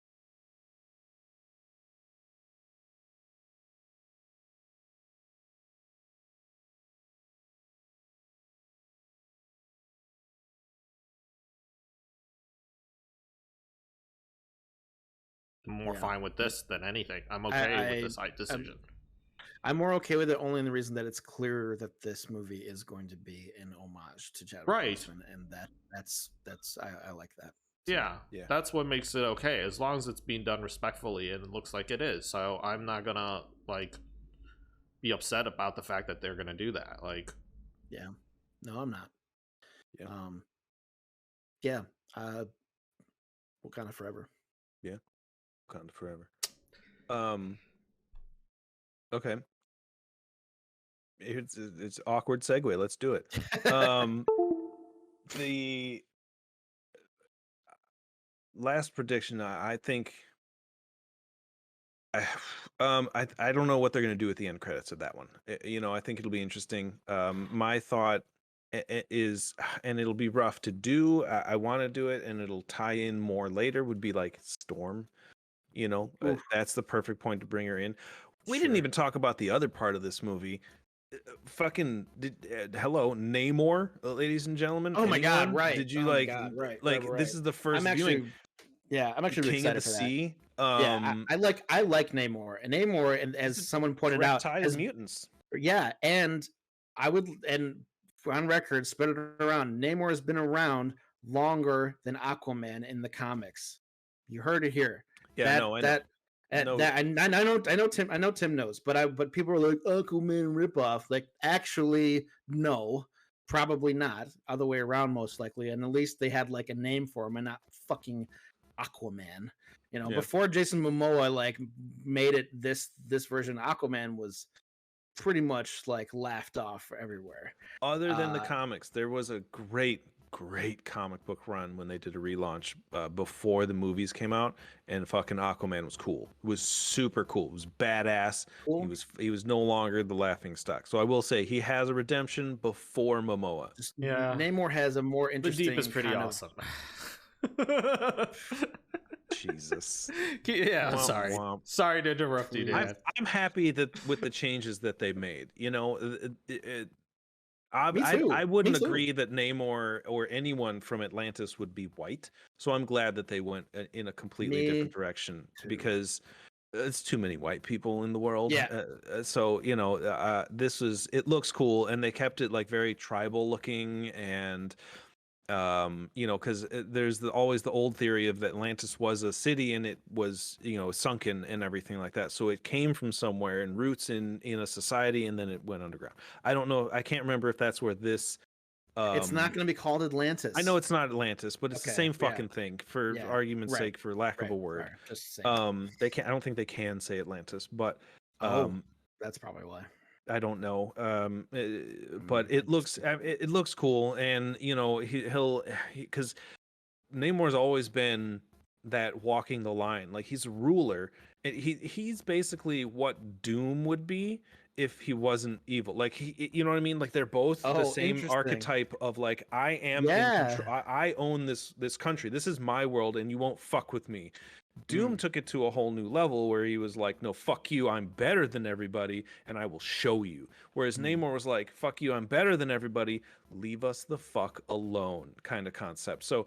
More fine with this than anything. I'm okay with this decision. I'm more okay with it only in the reason that it's clear that this movie is going to be an homage to Chadwick Boseman, and that's I like that. So, yeah, that's what makes it okay, as long as it's being done respectfully, and it looks like it is. So I'm not gonna like be upset about the fact that they're gonna do that. Like, yeah, no, I'm not. Wakanda Forever. Yeah, Wakanda Forever. Okay. It's awkward segue. Let's do it. The last prediction, I think. I don't know what they're going to do with the end credits of that one. I think it'll be interesting. My thought is, and it'll be rough to do. I want to do it, and it'll tie in more later. Would be like Storm. That's the perfect point to bring her in. We didn't even talk about the other part of this movie. Hello, Namor, ladies and gentlemen. Oh my God! Right? Did you right? This is the first viewing. I'm actually King excited of the Sea. I like Namor, and Namor, and as someone pointed out, as mutants. Yeah, and I would, and on record, spread it around. Namor has been around longer than Aquaman in the comics. You heard it here. Yeah, I know Tim knows, but people are like, Aquaman ripoff. Like, actually, no, probably not. Other way around, most likely. And at least they had like a name for him and not fucking Aquaman. Before Jason Momoa like made it this version, Aquaman was pretty much like laughed off everywhere. Other than the comics, there was a great comic book run when they did a relaunch before the movies came out, and fucking Aquaman was cool. It was super cool. It was badass. Cool. He was no longer the laughing stock. So I will say he has a redemption before Momoa. Namor has a more interesting. The Deep is pretty awesome. Jesus. Yeah, sorry to interrupt you, Dan. I'm happy that with the changes that they made. I wouldn't agree that Namor or anyone from Atlantis would be white. So I'm glad that they went in a completely different direction, because it's too many white people in the world. Yeah. So it looks cool, and they kept it like very tribal looking, and because there's always the old theory of that Atlantis was a city and it was sunken and everything like that. So it came from somewhere and roots in a society, and then it went underground. I don't know. I can't remember if that's where this. It's not going to be called Atlantis. I know it's not Atlantis, but it's the same fucking thing. For argument's sake, for lack of a word, just saying. they can't. I don't think they can say Atlantis, but that's probably why. I don't know. But it looks cool, and he'll because Namor's always been that walking the line. Like, he's a ruler. He's basically what Doom would be if he wasn't evil. Like, you know what I mean? Like, they're both the same archetype of like, I am in control. I own this country. This is my world, and you won't fuck with me. Doom took it to a whole new level where he was like, no, fuck you, I'm better than everybody, and I will show you. Whereas Namor was like, fuck you, I'm better than everybody, leave us the fuck alone kind of concept. So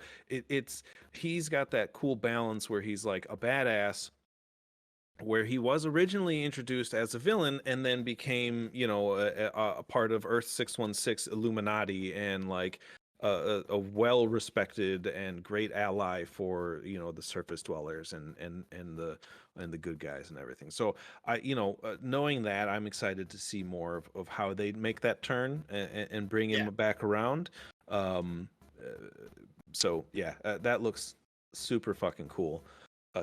he's got that cool balance where he's like a badass, where he was originally introduced as a villain and then became, a part of Earth 616 Illuminati, and like a well-respected and great ally for the surface dwellers and the good guys and everything. So knowing that, I'm excited to see more of how they make that turn and bring him back around. So that looks super fucking cool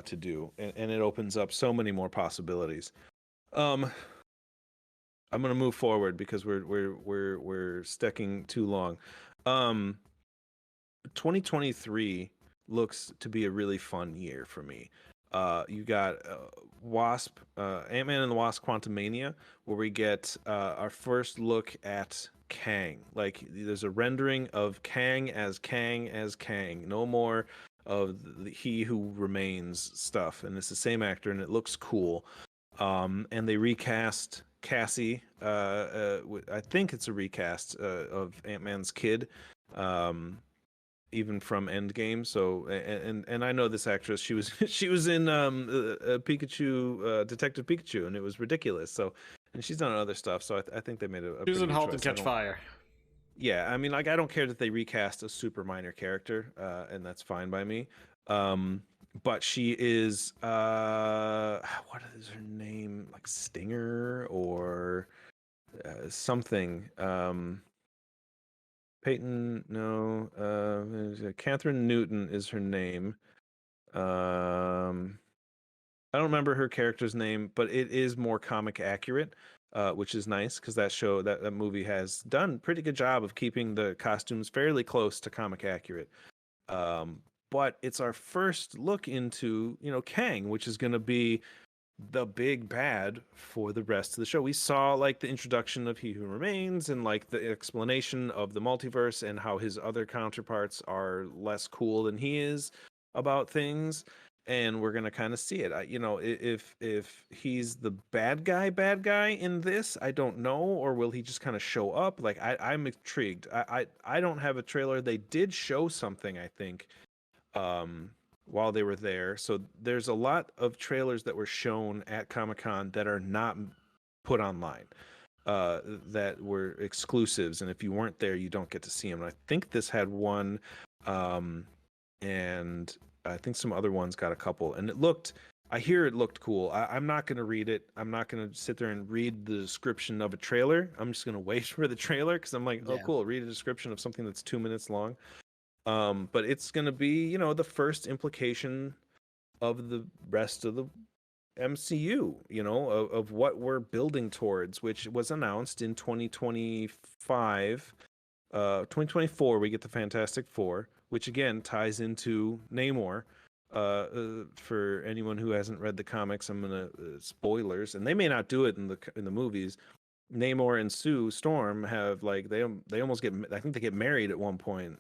to do, and it opens up so many more possibilities. I'm gonna move forward because we're sticking too long. 2023 looks to be a really fun year for me. You got Wasp, Ant-Man and the Wasp: Quantumania, where we get our first look at Kang. Like, there's a rendering of Kang as Kang. No more of the He Who Remains stuff, and it's the same actor, and it looks cool. And they recast Cassie. I think it's a recast of Ant-Man's kid, even from Endgame. So, and I know this actress. She was in Pikachu, Detective Pikachu, and it was ridiculous. So, and she's done other stuff. So I think they made a. She was in *Halt and Catch Fire*. Yeah, I mean, like, I don't care that they recast a super minor character, and that's fine by me. But she is, what is her name? Like Stinger or something. Peyton, no. Catherine Newton is her name. I don't remember her character's name, but it is more comic accurate, which is nice, because that movie has done a pretty good job of keeping the costumes fairly close to comic accurate. But it's our first look into, Kang, which is going to be the big bad for the rest of the show. We saw like the introduction of He Who Remains, and like the explanation of the multiverse and how his other counterparts are less cool than he is about things. And we're going to kind of see it. If he's the bad guy in this, I don't know. Or will he just kind of show up? Like, I'm intrigued. I don't have a trailer. They did show something, I think, while they were there. So there's a lot of trailers that were shown at Comic-Con that are not put online, that were exclusives. And if you weren't there, you don't get to see them. And I think this had one, and I think some other ones got a couple. And I hear it looked cool. I'm not going to read it. I'm not going to sit there and read the description of a trailer. I'm just going to wait for the trailer, because I'm like, oh, cool, read a description of something that's 2 minutes long. But it's going to be, the first implication of the rest of the MCU, of what we're building towards, which was announced in 2025. 2024, we get the Fantastic Four, which again ties into Namor. For anyone who hasn't read the comics, I'm gonna spoilers, and they may not do it in the movies. Namor and Sue Storm have, like, they almost get, I think they get married at one point.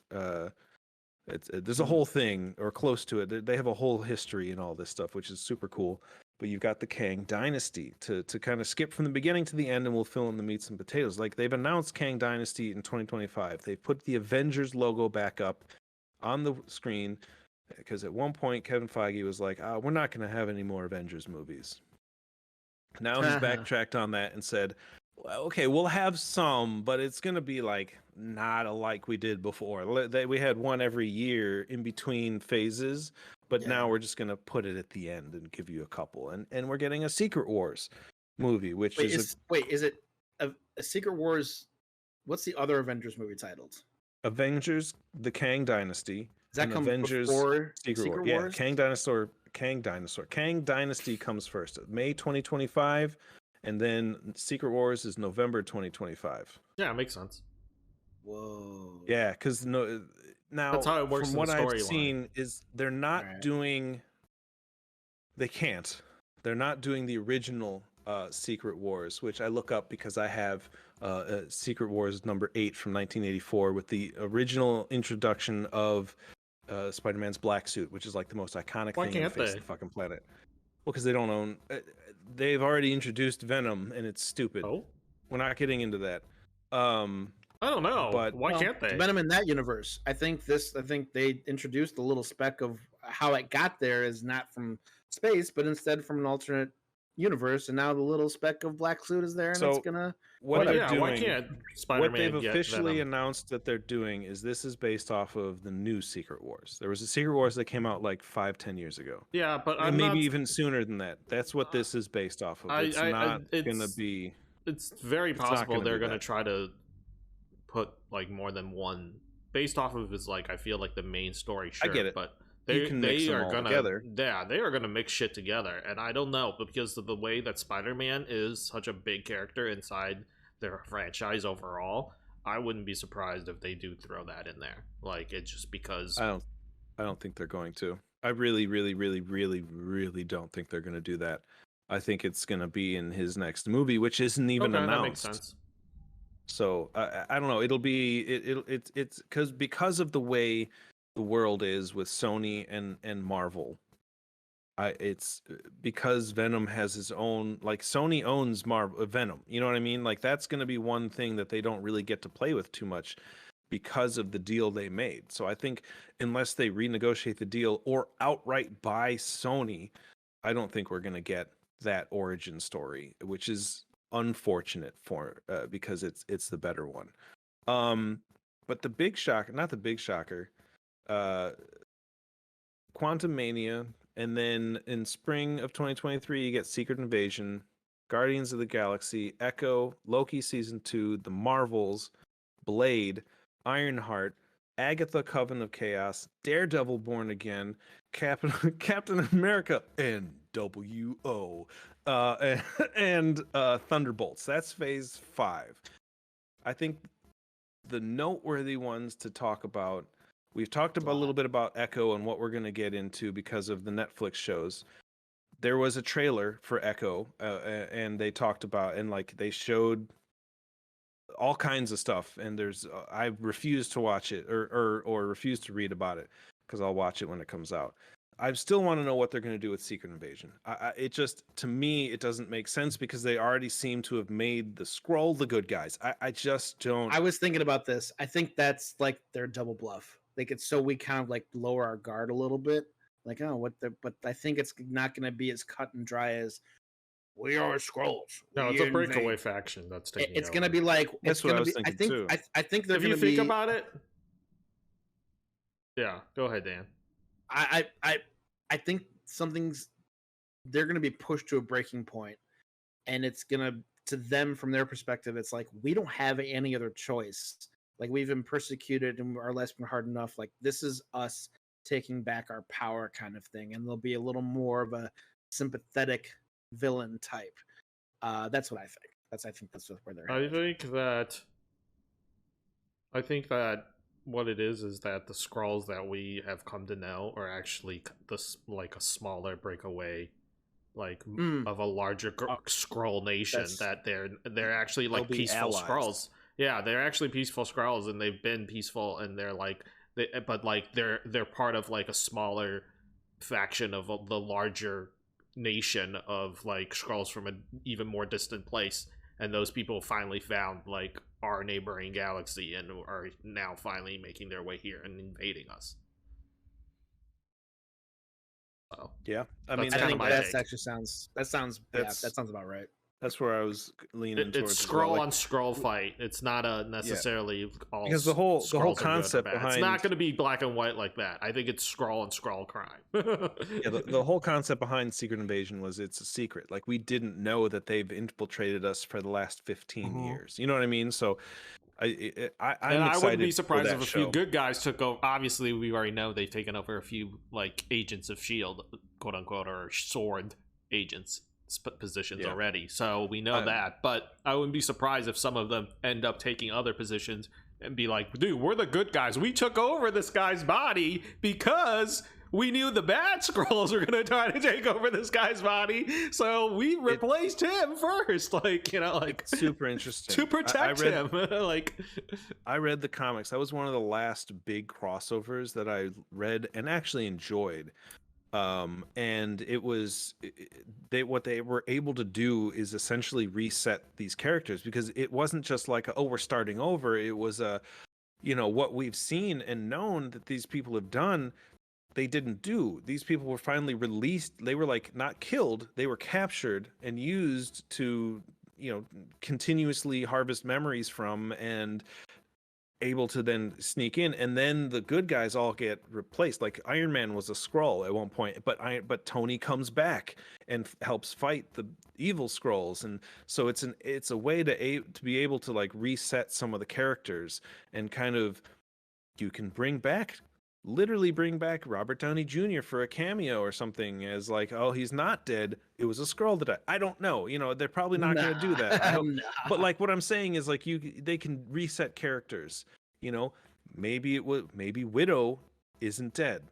There's a whole thing, or close to it. They have a whole history and all this stuff, which is super cool. But you've got the Kang Dynasty to kind of skip from the beginning to the end, and we'll fill in the meats and potatoes. Like, they've announced Kang Dynasty in 2025. They put the Avengers logo back up on the screen, because at one point Kevin Feige was like, we're not going to have any more Avengers movies. Now he's backtracked on that and said, well, okay, we'll have some, but it's going to be like not like we did before. We had one every year in between phases, but now we're just going to put it at the end and give you a couple. And we're getting a Secret Wars movie, which is it a Secret Wars? What's the other Avengers movie titled? Avengers: The Kang Dynasty. Does that come Avengers before Secret Wars? Yeah, Kang Dynasty. Kang Dynasty comes first, May 2025, and then Secret Wars is November 2025. Yeah, it makes sense. Whoa. Yeah, because now that's how it works. From what I've seen, is they're not doing. They can't. They're not doing the original Secret Wars, which I look up because I have Secret Wars number 8 from 1984 with the original introduction of Spider-Man's black suit, which is like the most iconic thing on the face of the fucking planet. Well, because they don't own. They've already introduced Venom, and it's stupid. Oh, we're not getting into that. I don't know, but why can't they? Venom in that universe. I think they introduced a little speck of how it got there is not from space, but instead from an alternate universe, and now the little speck of black suit is there, and it's gonna. What they're doing? Why can't Spider-Man what they've officially Venom? announced that they're doing is this is based off of the new Secret Wars. There was a Secret Wars that came out like 5-10 years ago. Yeah, but maybe even sooner than that. That's what this is based off of. It's not gonna be. It's very possible they're gonna try to put like more than one based off of his like I feel like the main story. Sure, I get it, but they are gonna mix shit together, and I don't know, but because of the way that Spider-Man is such a big character inside their franchise overall, I wouldn't be surprised if they do throw that in there. Like it's just because I don't think they're going to. I really don't think they're going to do that. I think it's going to be in his next movie, which isn't even announced. That makes sense. So I don't know. It'll be it's because of the way the world is with Sony and Marvel. It's because Venom has his own, like Sony owns Venom. You know what I mean? Like that's going to be one thing that they don't really get to play with too much because of the deal they made. So I think unless they renegotiate the deal or outright buy Sony, I don't think we're going to get that origin story, which is unfortunate for because it's the better one. But the big shock, not the big shocker, Quantumania, and then in spring of 2023 you get Secret Invasion, Guardians of the Galaxy, Echo, Loki season 2, The Marvels, Blade, Ironheart, Agatha Coven of Chaos, Daredevil Born Again, Captain America NWO, and Thunderbolts. That's phase 5. I think the noteworthy ones to talk about, we've talked about a little bit about Echo and what we're going to get into because of the Netflix shows. There was a trailer for Echo, and they talked about, and like they showed all kinds of stuff, and there's I refuse to watch it or refuse to read about it because I'll watch it when it comes out. I still want to know what they're going to do with Secret Invasion. It just, to me, it doesn't make sense because they already seem to have made the Skrull the good guys. I just don't. I was thinking about this. I think that's like their double bluff. Like it's so we kind of like lower our guard a little bit. Like, but I think it's not going to be as cut and dry as we are Skrulls. No, it's a breakaway faction that's taking. It's going to be like that's what I was thinking too. I think they're going to be. If you think about it, yeah. Go ahead, Dan. I think they're going to be pushed to a breaking point, and it's going to them from their perspective. It's like we don't have any other choice. Like we've been persecuted and our life's been hard enough. Like this is us taking back our power, kind of thing. And there'll be a little more of a sympathetic villain type. That's what I think. I think that's where they're headed. I think that what it is that the Skrulls that we have come to know are actually like a smaller breakaway, like of a larger Skrull nation. That they're actually like peaceful Skrulls. Yeah, they're actually peaceful Skrulls, and they've been peaceful, and they're like, they're part of like a smaller faction of the larger nation of like Skrulls from an even more distant place. And those people finally found like our neighboring galaxy and are now finally making their way here and invading us. So yeah, I mean, I think that actually sounds about right. That's where I was leaning towards. It's scroll on scroll fight. It's not a necessarily all because the whole concept behind it's not going to be black and white like that. I think it's scroll on scroll crime. The whole concept behind Secret Invasion was it's a secret. Like we didn't know that they've infiltrated us for the last 15 years. You know what I mean? So I'm excited. I wouldn't be surprised if a show. few good guys took over. Obviously, we already know they've taken over a few like agents of S.H.I.E.L.D., quote unquote, or sword agents positions already, so we know that. But I wouldn't be surprised if some of them end up taking other positions and be like, dude, we're the good guys, we took over this guy's body because we knew the bad Skrulls were gonna try to take over this guy's body, so we replaced him first. Like, you know, like super interesting to protect him. Like, I read the comics. That was one of the last big crossovers that I read and actually enjoyed. And it was what they were able to do is essentially reset these characters, because it wasn't just like we're starting over. It was what we've seen and known that these people have done, they didn't do. These people were finally released. They were like not killed, they were captured and used to continuously harvest memories from, and able to then sneak in, and then the good guys all get replaced. Like Iron Man was a Skrull at one point, but Tony comes back and helps fight the evil Skrulls, and so it's a way to be able to like reset some of the characters, and kind of you can literally bring back Robert Downey Jr. for a cameo or something, as like, oh, he's not dead, it was a Skrull that I don't know, they're probably not going to do that. I hope. But like what I'm saying is like they can reset characters, maybe Widow isn't dead.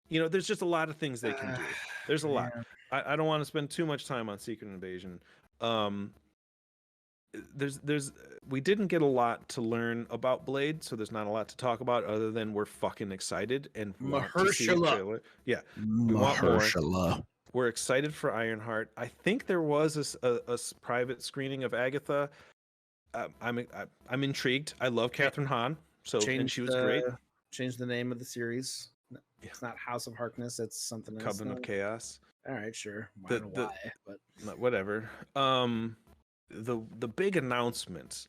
There's just a lot of things they can do. There's a lot. I don't want to spend too much time on Secret Invasion. We didn't get a lot to learn about Blade, so there's not a lot to talk about other than we're fucking excited and want to see the trailer. Yeah, we want more. We're excited for Ironheart. I think there was a private screening of Agatha. I'm intrigued. I love Catherine Hahn, and she was great. Change the name of the series. It's not House of Harkness. It's something else. Coven of Chaos. All right, sure. Why? But whatever. The big announcement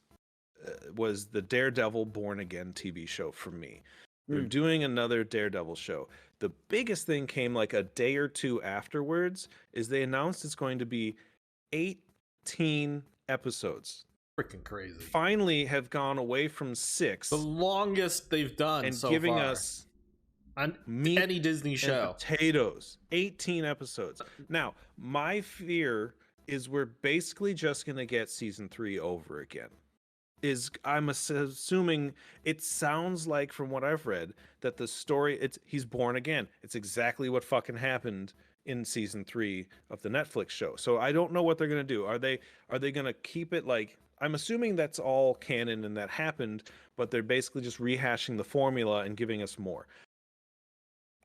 was the Daredevil Born Again TV show for me. They're doing another Daredevil show. The biggest thing came like a day or two afterwards, is they announced it's going to be 18 episodes. Freaking crazy. Finally have gone away from 6. The longest they've done, and so giving far. Us on meat any Disney show. Potatoes. 18 episodes. Now, my fear is we're basically just going to get season 3 over again. I'm assuming, it sounds like from what I've read that the story, he's born again. It's exactly what fucking happened in season 3 of the Netflix show. So I don't know what they're going to do. Are they going to keep it like, I'm assuming that's all canon and that happened, but they're basically just rehashing the formula and giving us more.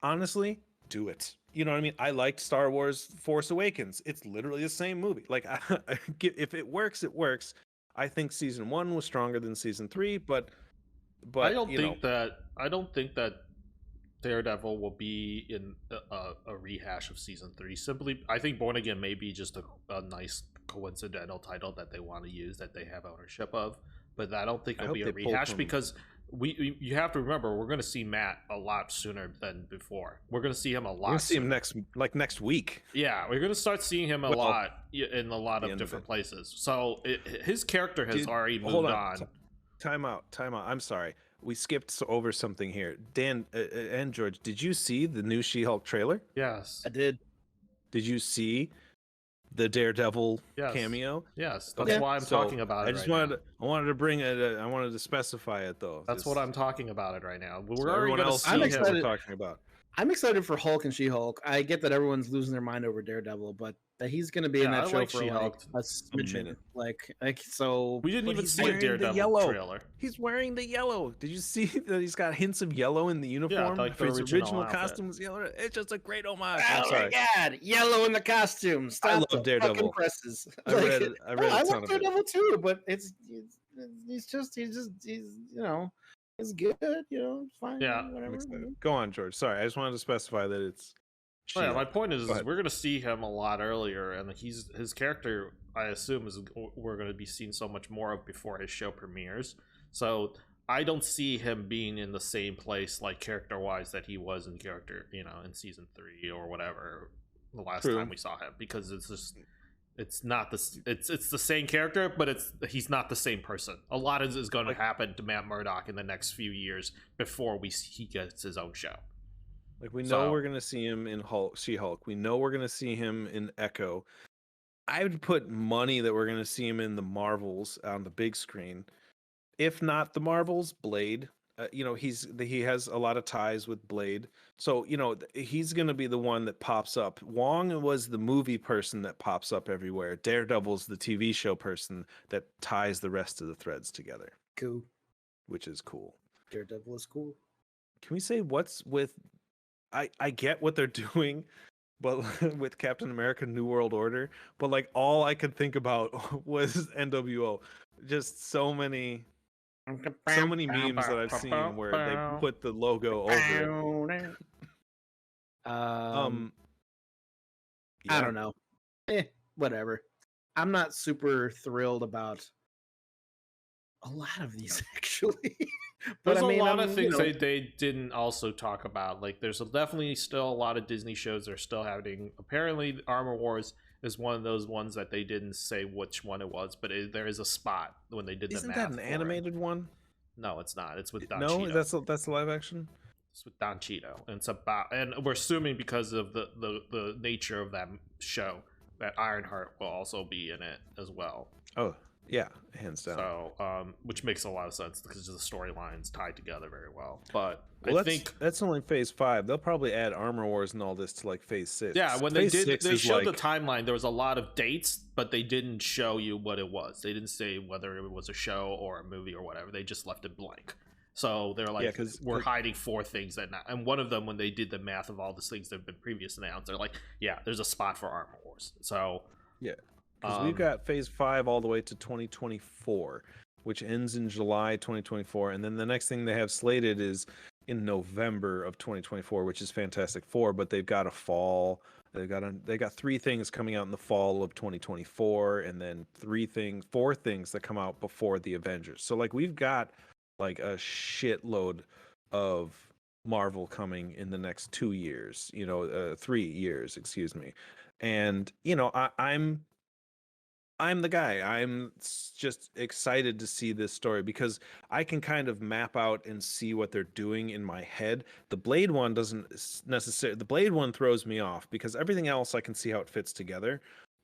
Honestly, do it. You know what I mean? I liked Star Wars Force Awakens. It's literally the same movie. Like, if it works, it works. I think season 1 was stronger than season 3, but I don't think that Daredevil will be in a rehash of season 3. Simply, I think Born Again may be just a nice coincidental title that they want to use, that they have ownership of, but I don't think it'll be a rehash, because you have to remember, we're going to see Matt a lot sooner than before. We're going to see him a lot. We're going to see him next week. Yeah, we're going to start seeing him a lot in a lot of different places. So his character has already moved on. Time out. I'm sorry. We skipped over something here. Dan and George, did you see the new She-Hulk trailer? Yes. I did. Did you see the Daredevil cameo? Yes, that's why I'm talking about it. I wanted to bring it. I wanted to specify it though. That's what I'm talking about it right now. We're everyone else. I'm excited. Talking about. I'm excited for Hulk and She-Hulk. I get that everyone's losing their mind over Daredevil, but that he's going to be in that show for like a smidgen. Like so. We didn't even see a Daredevil trailer. He's wearing the yellow. Did you see that he's got hints of yellow in the uniform? Yeah, like for his original costume was yellow. It's just a great homage. Oh my god, yellow in the costume. Stop. I love Daredevil. Presses. I read I love Daredevil too, but he's it's good. It's fine. Yeah, whatever. Go on, George. Sorry, I just wanted to specify that it's. Oh, yeah, my point is we're going to see him a lot earlier, and his character, I assume, we're going to be seeing so much more of before his show premieres. So I don't see him being in the same place, like character-wise, that he was in in season 3 or whatever the last time we saw him, because it's not it's the same character, but he's not the same person. A lot is going to happen to Matt Murdock in the next few years before he gets his own show. Like, we know we're going to see him in She-Hulk. We know we're going to see him in Echo. I would put money that we're going to see him in the Marvels on the big screen. If not the Marvels, Blade. He has a lot of ties with Blade. So, he's going to be the one that pops up. Wong was the movie person that pops up everywhere. Daredevil's the TV show person that ties the rest of the threads together. Cool. Which is cool. Daredevil is cool. Can we say what's with... I get what they're doing, but with Captain America New World Order, but like all I could think about was NWO. Just so many memes that I've seen where they put the logo over it. I don't know. Whatever. I'm not super thrilled about a lot of these, actually. But there's a lot of things they didn't also talk about. Like, there's definitely still a lot of Disney shows that are still happening. Apparently, Armor Wars is one of those ones that they didn't say which one it was, but there is a spot when they did the math. Isn't that an animated one? No, it's not. It's with Don Cheadle. No, that's live action? It's with Don Cheadle. And it's about, and we're assuming because of the nature of that show that Ironheart will also be in it as well. Oh, yeah, hands down. So, which makes a lot of sense because the storylines tied together very well. But I think that's only phase 5. They'll probably add Armor Wars and all this to like phase 6. Yeah, when they showed the timeline, there was a lot of dates, but they didn't show you what it was. They didn't say whether it was a show or a movie or whatever. They just left it blank. So they're like, we're hiding 4 things at now. And one of them, when they did the math of all the things that have been previously announced, they're like, yeah, there's a spot for Armor Wars. So yeah. Because we've got phase 5 all the way to 2024, which ends in July 2024. And then the next thing they have slated is in November of 2024, which is Fantastic Four. But they've got a fall. They got 3 things coming out in the fall of 2024, and then 4 things that come out before the Avengers. So like we've got like a shitload of Marvel coming in the next 2 years. 3 years, excuse me. And I'm the guy. I'm just excited to see this story because I can kind of map out and see what they're doing in my head. The Blade one doesn't necessarily. The Blade one throws me off because everything else I can see how it fits together.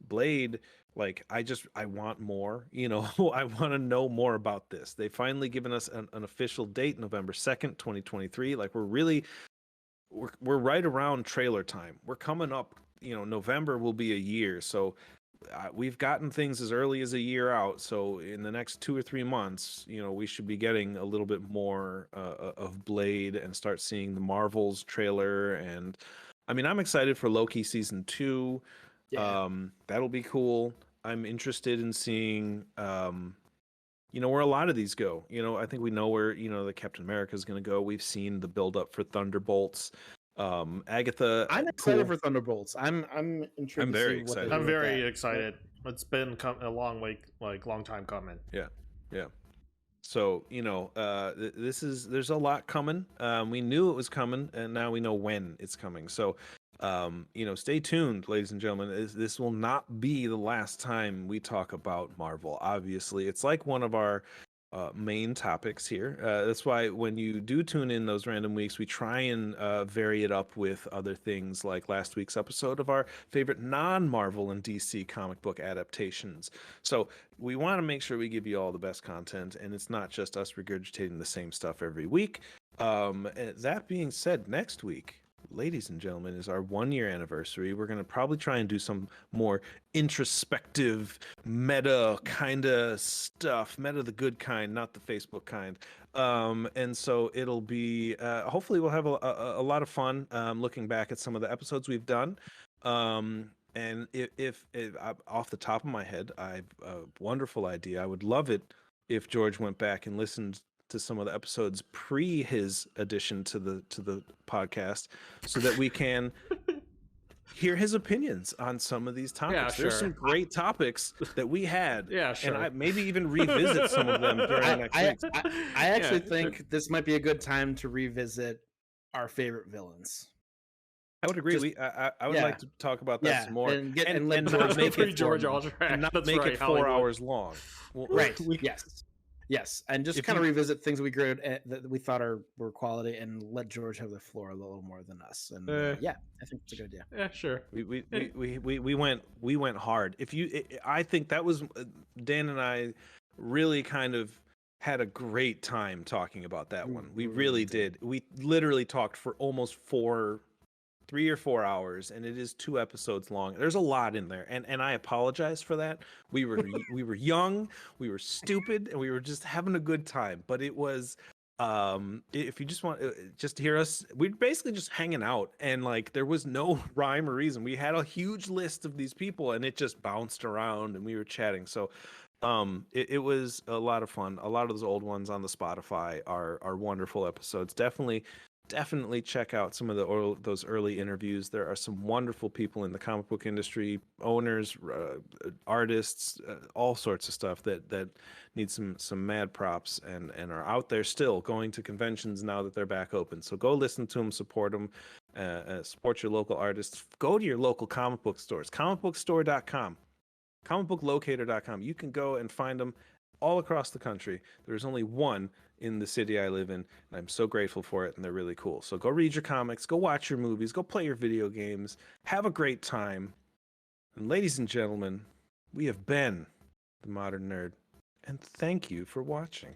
Blade, like I want more. I want to know more about this. They finally given us an official date, November 2nd, 2023. Like we're right around trailer time. We're coming up. November will be a year. So. We've gotten things as early as a year out, so in the next 2 or 3 months, we should be getting a little bit more of Blade and start seeing the Marvels trailer. And I mean, I'm excited for Loki season 2. Yeah. That'll be cool. I'm interested in seeing, where a lot of these go. I think we know where the Captain America is going to go. We've seen the build up for Thunderbolts. Agatha, I'm excited for Thunderbolts. I'm intrigued. I'm very excited. I'm very excited. It's been a long time coming. Yeah. So there's a lot coming. We knew it was coming, and now we know when it's coming. So stay tuned, ladies and gentlemen. This will not be the last time we talk about Marvel. Obviously, it's like one of our main topics here. That's why when you do tune in those random weeks, we try and vary it up with other things like last week's episode of our favorite non-Marvel and DC comic book adaptations. So we want to make sure we give you all the best content, and it's not just us regurgitating the same stuff every week. That being said, next week, ladies and gentlemen, is our 1-year anniversary. We're going to probably try and do some more introspective, meta kind of stuff. Meta the good kind, not the Facebook kind. And so it'll be, hopefully we'll have a lot of fun looking back at some of the episodes we've done. And if off the top of my head, I have a wonderful idea. I would love it if George went back and listened to some of the episodes pre his addition to the podcast, so that we can hear his opinions on some of these topics. Yeah, There's some great topics that we had. Yeah, sure. And maybe even revisit some of them during next week. I actually think this might be a good time to revisit our favorite villains. I would agree. I would like to talk about that some more, and not make it 4 hours long. Right. Yes, and just kind of revisit things we that we thought were quality, and let George have the floor a little more than us. And I think it's a good idea. Yeah, sure. We went hard. I think that was Dan and I really kind of had a great time talking about that one. We really did. We literally talked for almost 3 or 4 hours, and it is 2 episodes long. There's a lot in there, and I apologize for that. We were young, we were stupid, and we were just having a good time. But it was, if you just want just to hear us, we're basically just hanging out, and like there was no rhyme or reason. We had a huge list of these people, and it just bounced around, and we were chatting. So it was a lot of fun. A lot of those old ones on the Spotify are wonderful episodes. Definitely check out some of those early interviews. There are some wonderful people in the comic book industry, owners, artists, all sorts of stuff that need some mad props and are out there still going to conventions now that they're back open. So go listen to them, support them, support your local artists. Go to your local comic book stores, comicbookstore.com, comicbooklocator.com. You can go and find them all across the country. There's only one in the city I live in, and I'm so grateful for it, and they're really cool. So go read your comics, go watch your movies, go play your video games, have a great time. And ladies and gentlemen, we have been The Modern Nerd, and thank you for watching.